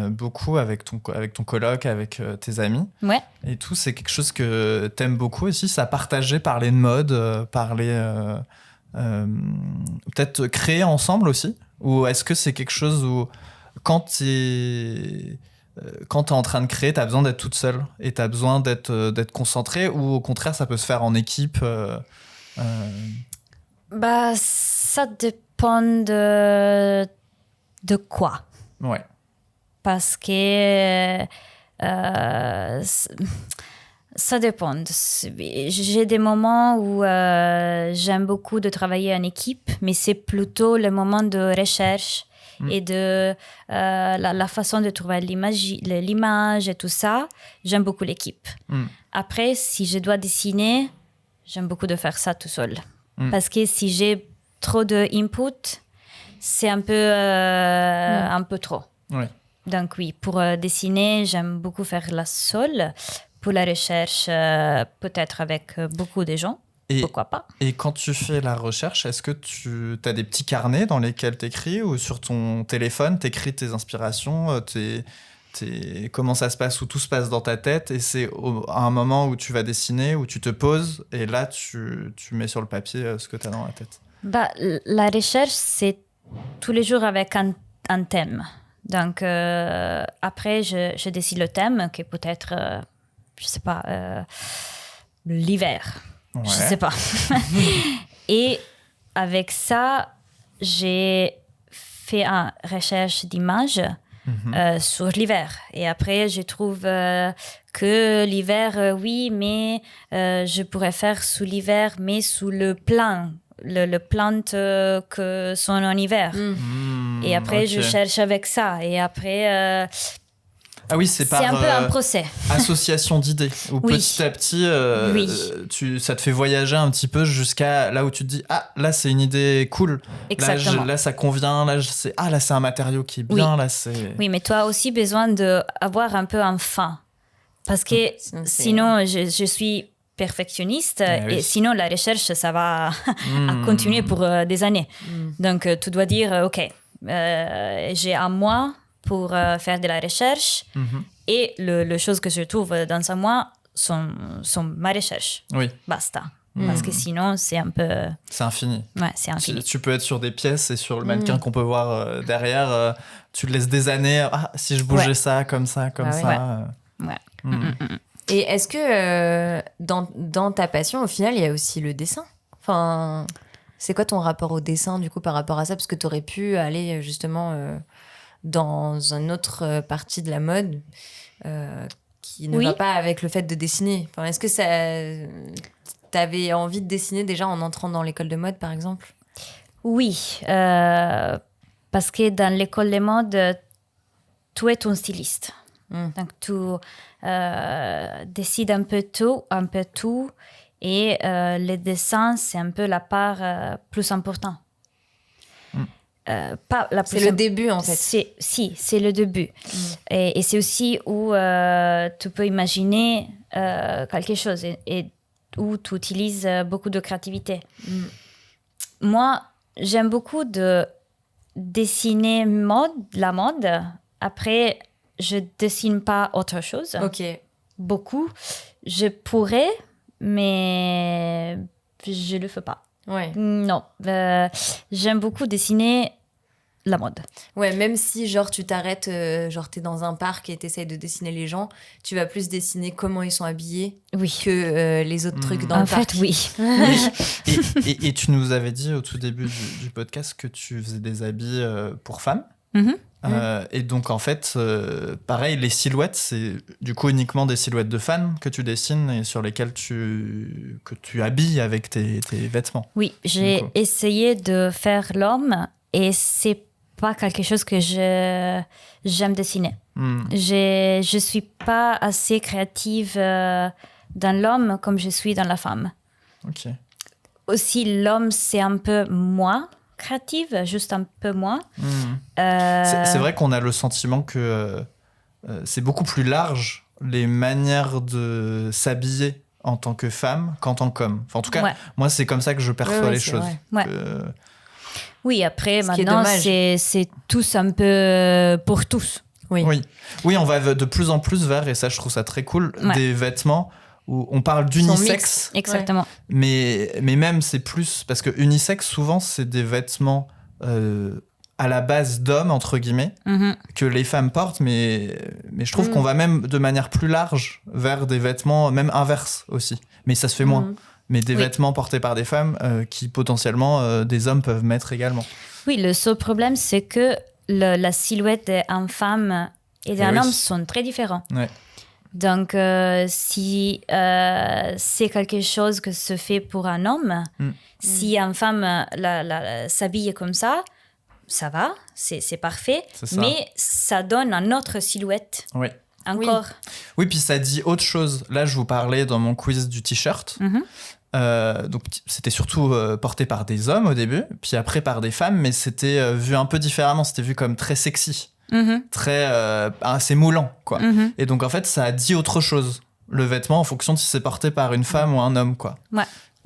beaucoup avec ton coloc, avec tes amis. Ouais. Et tout, c'est quelque chose que t'aimes beaucoup aussi, ça partager, parler de mode, parler... peut-être créer ensemble aussi? Ou est-ce que c'est quelque chose où quand t'es en train de créer, t'as besoin d'être toute seule et t'as besoin d'être concentrée, ou au contraire ça peut se faire en équipe? Bah, ça dépend de quoi. Ouais. Parce que ça dépend. J'ai des moments où j'aime beaucoup de travailler en équipe, mais c'est plutôt le moment de recherche et de la façon de trouver l'image et tout ça. J'aime beaucoup l'équipe. Après, si je dois dessiner, j'aime beaucoup de faire ça tout seul. Parce que si j'ai trop de input, c'est un peu trop. Ouais. Donc oui, pour dessiner, j'aime beaucoup faire la seule. Pour la recherche, peut-être avec beaucoup de gens. pourquoi pas. Et quand tu fais la recherche, est-ce que tu as des petits carnets dans lesquels t'écris ou sur ton téléphone, t'écris tes inspirations, comment ça se passe, où tout se passe dans ta tête et c'est à un moment où tu vas dessiner, où tu te poses et là, tu mets sur le papier ce que tu as dans la tête? La recherche, c'est tous les jours avec un thème. Donc, après, je décide le thème, qui peut être, je sais pas, l'hiver. Ouais. Je sais pas. Et avec ça, j'ai fait une recherche d'images sur l'hiver. Et après, je trouve que l'hiver, oui, mais je pourrais faire sous l'hiver, mais sous le plan. Le plante que sont en hiver. Et après, je cherche avec ça. Et après, ah oui, c'est un peu un procès. Association d'idées. Où petit à petit, ça te fait voyager un petit peu jusqu'à là où tu te dis, ah, là, c'est une idée cool. Exactement. Là, ça convient. Là, c'est un matériau qui est bien. Oui. Là, c'est... Oui, mais tu as aussi besoin d'avoir un peu un fin. Parce que sinon, je suis perfectionniste et sinon la recherche ça va à continuer pour des années. Donc tu dois dire ok, j'ai un mois pour faire de la recherche et les choses que je trouve dans un mois sont ma recherche. Oui. Basta. Parce que sinon c'est un peu... C'est infini. Ouais, c'est infini. Tu peux être sur des pièces et sur le mannequin qu'on peut voir derrière, tu le laisses des années. Ah, si je bougeais ça, comme ça, comme ça. Ouais. Et est-ce que dans ta passion, au final, il y a aussi le dessin? Enfin, c'est quoi ton rapport au dessin, du coup, par rapport à ça? Parce que tu aurais pu aller, justement, dans une autre partie de la mode qui ne va pas avec le fait de dessiner. Enfin, est-ce que t'avais envie de dessiner déjà en entrant dans l'école de mode, par exemple? Oui, parce que dans l'école de mode, tu es ton styliste. Donc, tu décides un peu tout et le dessin, c'est un peu la part plus importante. C'est le début, en fait. C'est le début. Et c'est aussi où tu peux imaginer quelque chose et où tu utilises beaucoup de créativité. Moi, j'aime beaucoup de dessiner la mode. Après, je dessine pas autre chose. Ok. Beaucoup. Je pourrais, mais je le fais pas. Ouais. Non. J'aime beaucoup dessiner la mode. Ouais, même si genre tu t'arrêtes, genre t'es dans un parc et t'essayes de dessiner les gens, tu vas plus dessiner comment ils sont habillés que les autres trucs dans le parc. En fait, oui. Et tu nous avais dit au tout début du podcast que tu faisais des habits pour femmes. Et donc en fait, pareil, les silhouettes, c'est du coup uniquement des silhouettes de femmes que tu dessines et sur lesquelles tu habilles avec tes vêtements. Oui, j'ai essayé de faire l'homme et c'est pas quelque chose que j'aime dessiner. Je suis pas assez créative dans l'homme comme je suis dans la femme. Ok. Aussi, l'homme, c'est un peu moins créative, juste un peu moins. C'est vrai qu'on a le sentiment que c'est beaucoup plus large les manières de s'habiller en tant que femme qu'en tant qu'homme. Enfin, en tout cas, moi, c'est comme ça que je perçois les choses. Oui, après, maintenant, c'est tous un peu pour tous. Oui, on va de plus en plus vers, et ça, je trouve ça très cool, des vêtements où on parle d'unisexe. Exactement. Mais même, c'est plus... Parce que unisexe, souvent, c'est des vêtements à la base d'hommes, entre guillemets, que les femmes portent. Mais je trouve qu'on va même de manière plus large vers des vêtements, même inverses aussi. Mais ça se fait moins. Mais des vêtements portés par des femmes qui, potentiellement, des hommes peuvent mettre également. Oui, le seul problème, c'est que la silhouette d'une femme et d'un homme sont très différents. Ouais. Donc, si c'est quelque chose que se fait pour un homme, si une femme s'habille comme ça va, c'est parfait, mais ça donne une autre silhouette. Oui. Encore. Oui, puis ça dit autre chose. Là, je vous parlais dans mon quiz du t-shirt. Donc, c'était surtout porté par des hommes au début, puis après par des femmes, mais c'était vu un peu différemment. C'était vu comme très sexy. Très assez moulant quoi. Et donc en fait ça a dit autre chose le vêtement en fonction de si c'est porté par une femme ou un homme quoi.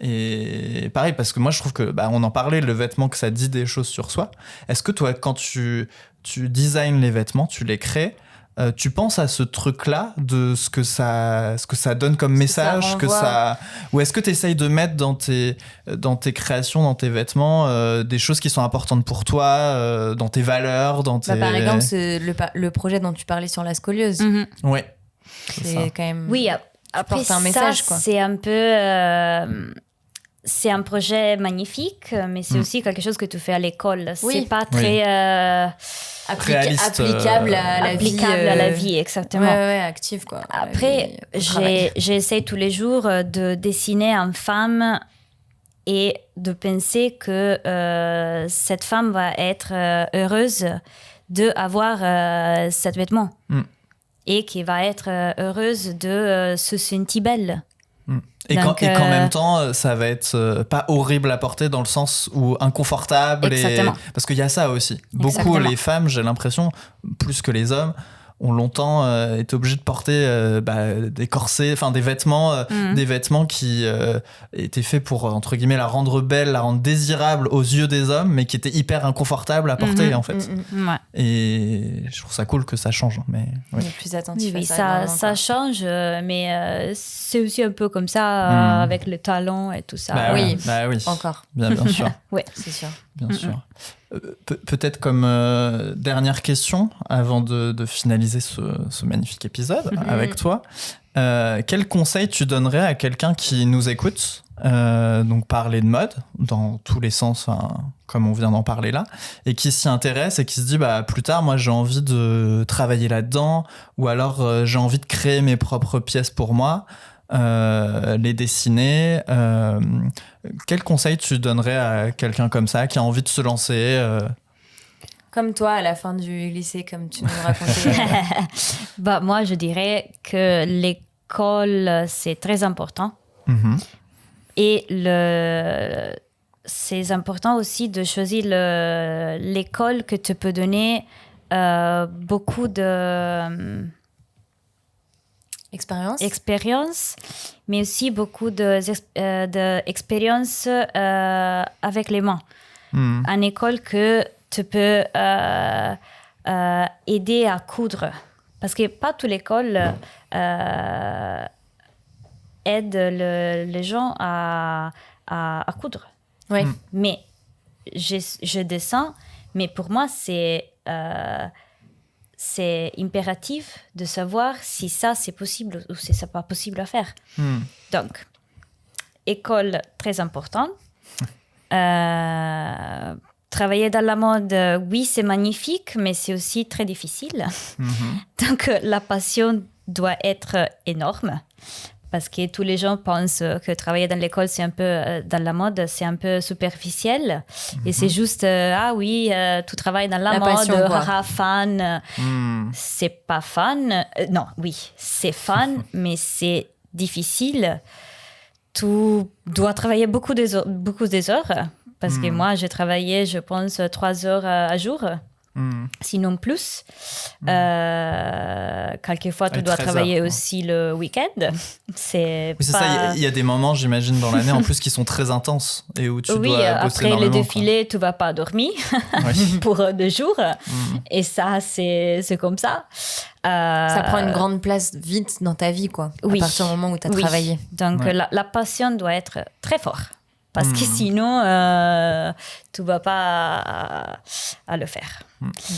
Et pareil, parce que moi, je trouve que, on en parlait, le vêtement, que ça dit des choses sur soi. Est-ce que toi, quand tu designs les vêtements, tu les crées, tu penses à ce truc-là de ce que ça donne comme message, ou est-ce que tu essayes de mettre dans tes créations, dans tes vêtements, des choses qui sont importantes pour toi, dans tes valeurs, dans tes... Par exemple, le projet dont tu parlais sur la scoliose. Ouais. C'est quand même... Oui, après un message, quoi. C'est un peu... c'est un projet magnifique, mais c'est aussi quelque chose que tu fais à l'école. C'est pas très... applicable à la vie, exactement. Ouais, active, quoi. Après, j'essaie tous les jours de dessiner une femme et de penser que cette femme va être heureuse d'avoir cet vêtement et qui va être heureuse de se sentir belle. Et qu'en même temps, ça va être pas horrible à porter dans le sens où inconfortable. Parce qu'il y a ça aussi. Beaucoup, les femmes, j'ai l'impression, plus que les hommes, ont longtemps été obligées de porter des corsets, enfin des vêtements qui étaient faits pour, entre guillemets, la rendre belle, la rendre désirable aux yeux des hommes, mais qui étaient hyper inconfortables à porter, en fait. Ouais. Et je trouve ça cool que ça change. Mais, on est plus attentif à ça. Ça change, mais c'est aussi un peu comme ça, avec le talent et tout ça. Oui. Encore. Bien sûr. Oui, c'est sûr. Bien sûr. Peut-être comme dernière question, avant de finaliser ce magnifique épisode avec toi, quel conseil tu donnerais à quelqu'un qui nous écoute, donc parler de mode, dans tous les sens, comme on vient d'en parler là, et qui s'y intéresse et qui se dit, plus tard, moi j'ai envie de travailler là-dedans, ou alors j'ai envie de créer mes propres pièces pour moi, les dessiner. Quel conseil tu donnerais à quelqu'un comme ça qui a envie de se lancer Comme toi à la fin du lycée, comme tu nous racontais. Moi, je dirais que l'école, c'est très important. Et c'est important aussi de choisir l'école que te peut donner beaucoup de... expérience, mais aussi beaucoup d'expérience avec les mains. Une école que tu peux aider à coudre. Parce que pas toute l'école aide les gens à coudre. Oui. Mais je dessine, mais pour moi, c'est impératif de savoir si ça, c'est possible ou si c'est pas possible à faire. Donc, école, très important. Travailler dans la mode, oui, c'est magnifique, mais c'est aussi très difficile. Donc, la passion doit être énorme. Parce que tous les gens pensent que travailler dans l'école, c'est un peu, dans la mode, c'est un peu superficiel. Et c'est juste, tu travailles dans la mode, passion, fan. C'est pas fan. Non, oui, c'est fan, mais c'est difficile. Tu dois travailler beaucoup des heures. Parce que moi, j'ai travaillé, je pense, 3 heures à jour. Sinon plus. Quelquefois, tu dois travailler aussi le week-end. C'est ça, il y a des moments, j'imagine, dans l'année, en plus, qui sont très intenses et où tu dois bosser après énormément. Le défilé, tu vas pas dormir pour 2 jours. Et ça, c'est comme ça. Ça prend une grande place vite dans ta vie, quoi. À partir du moment où tu as travaillé. Donc, la passion doit être très forte. Parce que sinon, tu ne vas pas à le faire.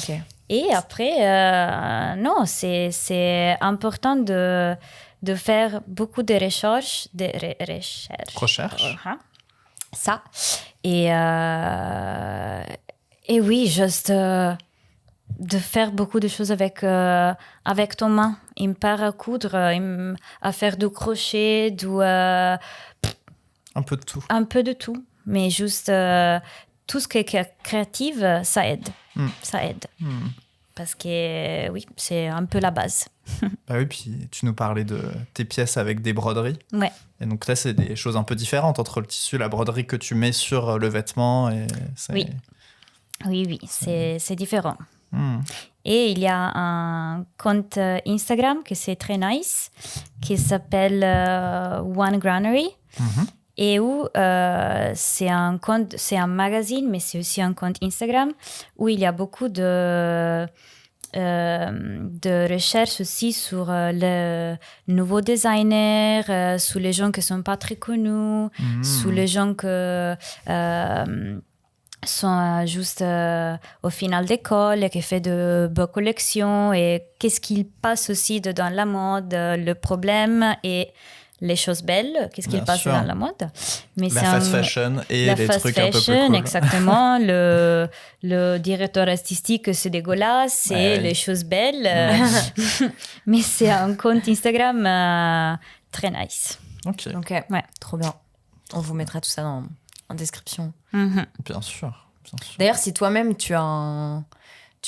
Okay. Et après, non, c'est important de faire beaucoup de recherches. Recherche. Ça. Et oui, juste de faire beaucoup de choses avec ton main. À coudre, à faire du crochet, un peu de tout. Un peu de tout. Mais juste tout ce qui est créatif, ça aide. Ça aide. Parce que oui, c'est un peu la base. Oui, puis tu nous parlais de tes pièces avec des broderies. Ouais. Et donc là, c'est des choses un peu différentes entre le tissu, la broderie que tu mets sur le vêtement. Oui, c'est différent. Et il y a un compte Instagram que c'est très nice, qui s'appelle One Granary. et où c'est un magazine, mais c'est aussi un compte Instagram où il y a beaucoup de recherches aussi sur les nouveaux designers, sur les gens qui ne sont pas très connus, sur les gens qui sont juste au final d'école et qui font de bonnes collections, et qu'est-ce qu'il passe aussi dans la mode, le problème et les choses belles, qu'est-ce qu'il passe dans la mode. Mais la fast fashion et les trucs un peu plus cool. Exactement. le directeur artistique, c'est dégueulasse, et les choses belles. Mais c'est un compte Instagram très nice. Ok. Ouais, trop bien. On vous mettra tout ça en description. Bien sûr. D'ailleurs, si toi-même tu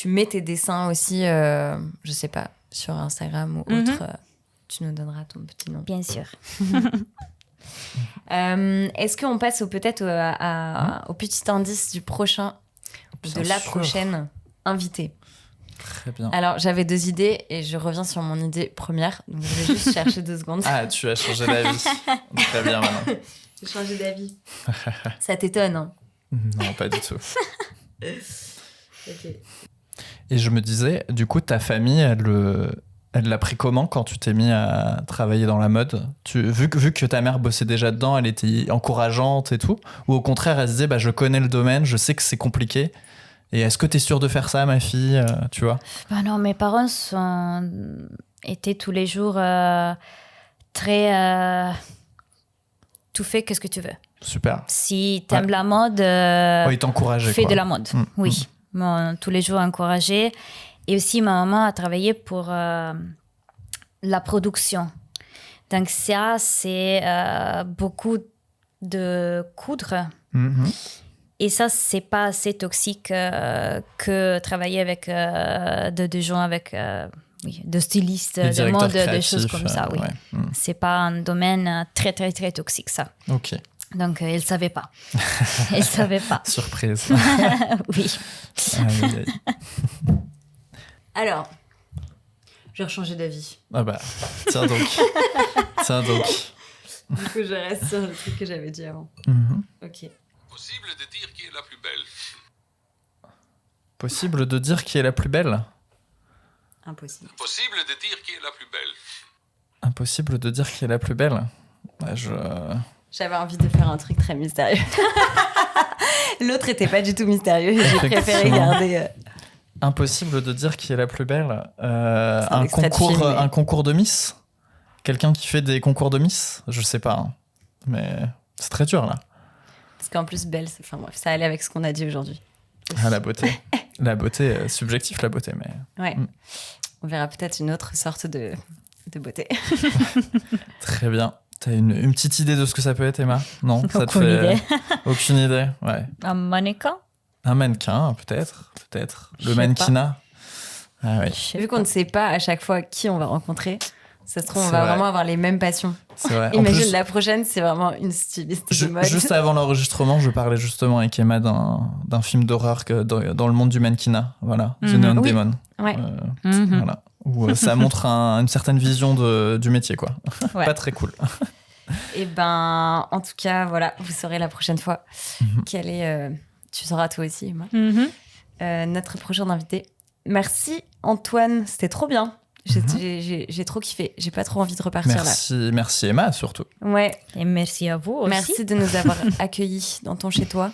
mets tes dessins aussi, je sais pas, sur Instagram ou autre, tu nous donneras ton petit nom. Bien sûr. Est-ce qu'on passe au petit indice du prochain, la prochaine invitée? Très bien. Alors, j'avais 2 idées et je reviens sur mon idée première. Donc, je vais juste chercher 2 secondes. Ah, tu as changé d'avis. Très bien, maintenant. J'ai changé d'avis. Ça t'étonne, hein? Non, pas du tout. Ok. Et je me disais, du coup, ta famille, elle l'a pris comment quand tu t'es mis à travailler dans la mode? Vu que ta mère bossait déjà dedans, elle était encourageante et tout? Ou au contraire, elle se disait, je connais le domaine, je sais que c'est compliqué, et est-ce que t'es sûre de faire ça, ma fille? Tu vois? Non, mes parents étaient tous les jours très... tout fait, qu'est-ce que tu veux. Super. Si t'aimes la mode, ils t'encourageaient, fais quoi. de la mode. Oui, tous les jours encouragée. Et aussi, ma maman a travaillé pour la production. Donc ça, c'est beaucoup de coudre. Et ça, c'est pas assez toxique que travailler avec des gens avec... de stylistes, de mode, des choses comme ça, oui. C'est pas un domaine très, très, très toxique, ça. Ok. Donc, elle savait pas. Elle savait pas. Surprise. Oui. Alors, je vais changer d'avis. Ah bah, tiens donc. Du coup, je reste sur le truc que j'avais dit avant. Ok. Possible de dire qui est la plus belle? Possible de dire qui est la plus belle? Impossible. Possible de dire qui est la plus belle? Impossible de dire qui est la plus belle? J'avais envie de faire un truc très mystérieux. L'autre était pas du tout mystérieux et j'ai préféré garder... Impossible de dire qui est la plus belle. Un concours de Miss? Quelqu'un qui fait des concours de Miss? Je sais pas. Hein. Mais c'est très dur, là. Parce qu'en plus, belle, enfin bref, ça allait avec ce qu'on a dit aujourd'hui. Ah, la beauté. La beauté, subjectif, la beauté, mais... Ouais. On verra peut-être une autre sorte de beauté. Très bien. T'as une petite idée de ce que ça peut être, Emma? Non, ça te Aucune fait... idée. Aucune idée, ouais. Un mannequin? Un mannequin, peut-être. Je Le sais mannequinat. Ah ouais. Vu qu'on ne sait pas à chaque fois qui on va rencontrer, ça se trouve, on C'est va vrai. vraiment avoir les mêmes passions. C'est vrai. En Imagine, plus, la prochaine, c'est vraiment une styliste de mode. juste avant l'enregistrement, je parlais justement avec Emma d'un film d'horreur dans le monde du mannequinat. Voilà, The Neon Oui. Demon. Ouais. Voilà. Où ça montre une certaine vision du métier, quoi. Ouais. Pas très cool. Et ben, en tout cas, voilà, vous saurez la prochaine fois quelle est... tu sauras toi aussi, Emma. Notre prochain invité. Merci, Antoine. C'était trop bien. J'ai trop kiffé. J'ai pas trop envie de repartir là. Merci Emma, surtout. Ouais. Et merci à vous aussi. Merci de nous avoir accueillis dans ton chez-toi.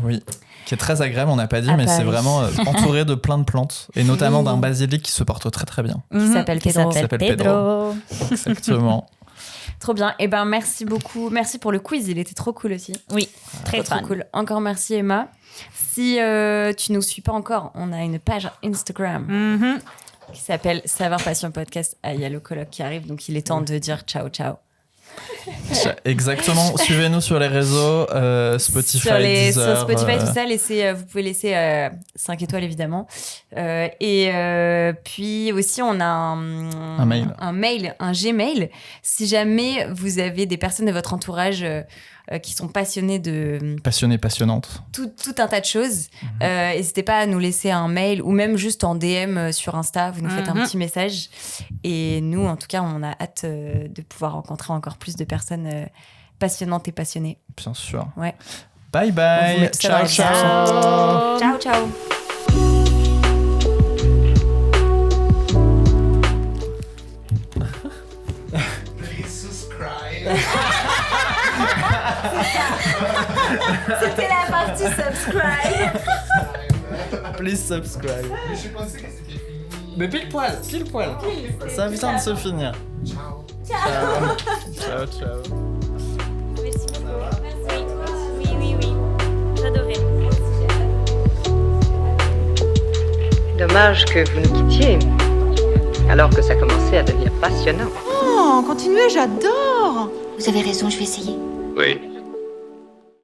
Oui, qui est très agréable, on n'a pas dit, À mais c'est Paris. vraiment entouré de plein de plantes, et notamment d'un basilic qui se porte très très bien. Qui s'appelle Pedro. Qui s'appelle Pedro. Exactement. Trop bien. Et ben merci beaucoup. Merci pour le quiz. Il était trop cool aussi. Oui, très Trop fun. cool. Encore merci Emma. Si tu nous suis pas encore, on a une page Instagram qui s'appelle Savoir Passion Podcast. Ah, il y a le colloque qui arrive, donc il est temps de dire ciao ciao. Exactement. Suivez-nous sur les réseaux, Spotify, sur Deezer, Spotify, tout ça, vous pouvez laisser 5 étoiles évidemment. Et puis aussi, on a un mail, un Gmail. Si jamais vous avez des personnes de votre entourage qui sont passionnées de passionnante. tout un tas de choses, n'hésitez pas à nous laisser un mail ou même juste en DM sur Insta. Vous nous faites un petit message. Et nous, en tout cas, on a hâte de pouvoir rencontrer encore plus de personnes passionnantes et passionnés. Bien sûr. Ouais. Bye On vous bye. met tout ça dans la Ciao, ciao. Ciao, ciao. C'était la partie subscribe. Please subscribe. Mais je pensais que c'était fini. Mais pile poil. Ça vient de se finir. Ciao. Ciao, ciao. Merci beaucoup. Oui. J'adorais. Dommage que vous nous quittiez, alors que ça commençait à devenir passionnant. Oh, continuez, j'adore. Vous avez raison, je vais essayer. Oui.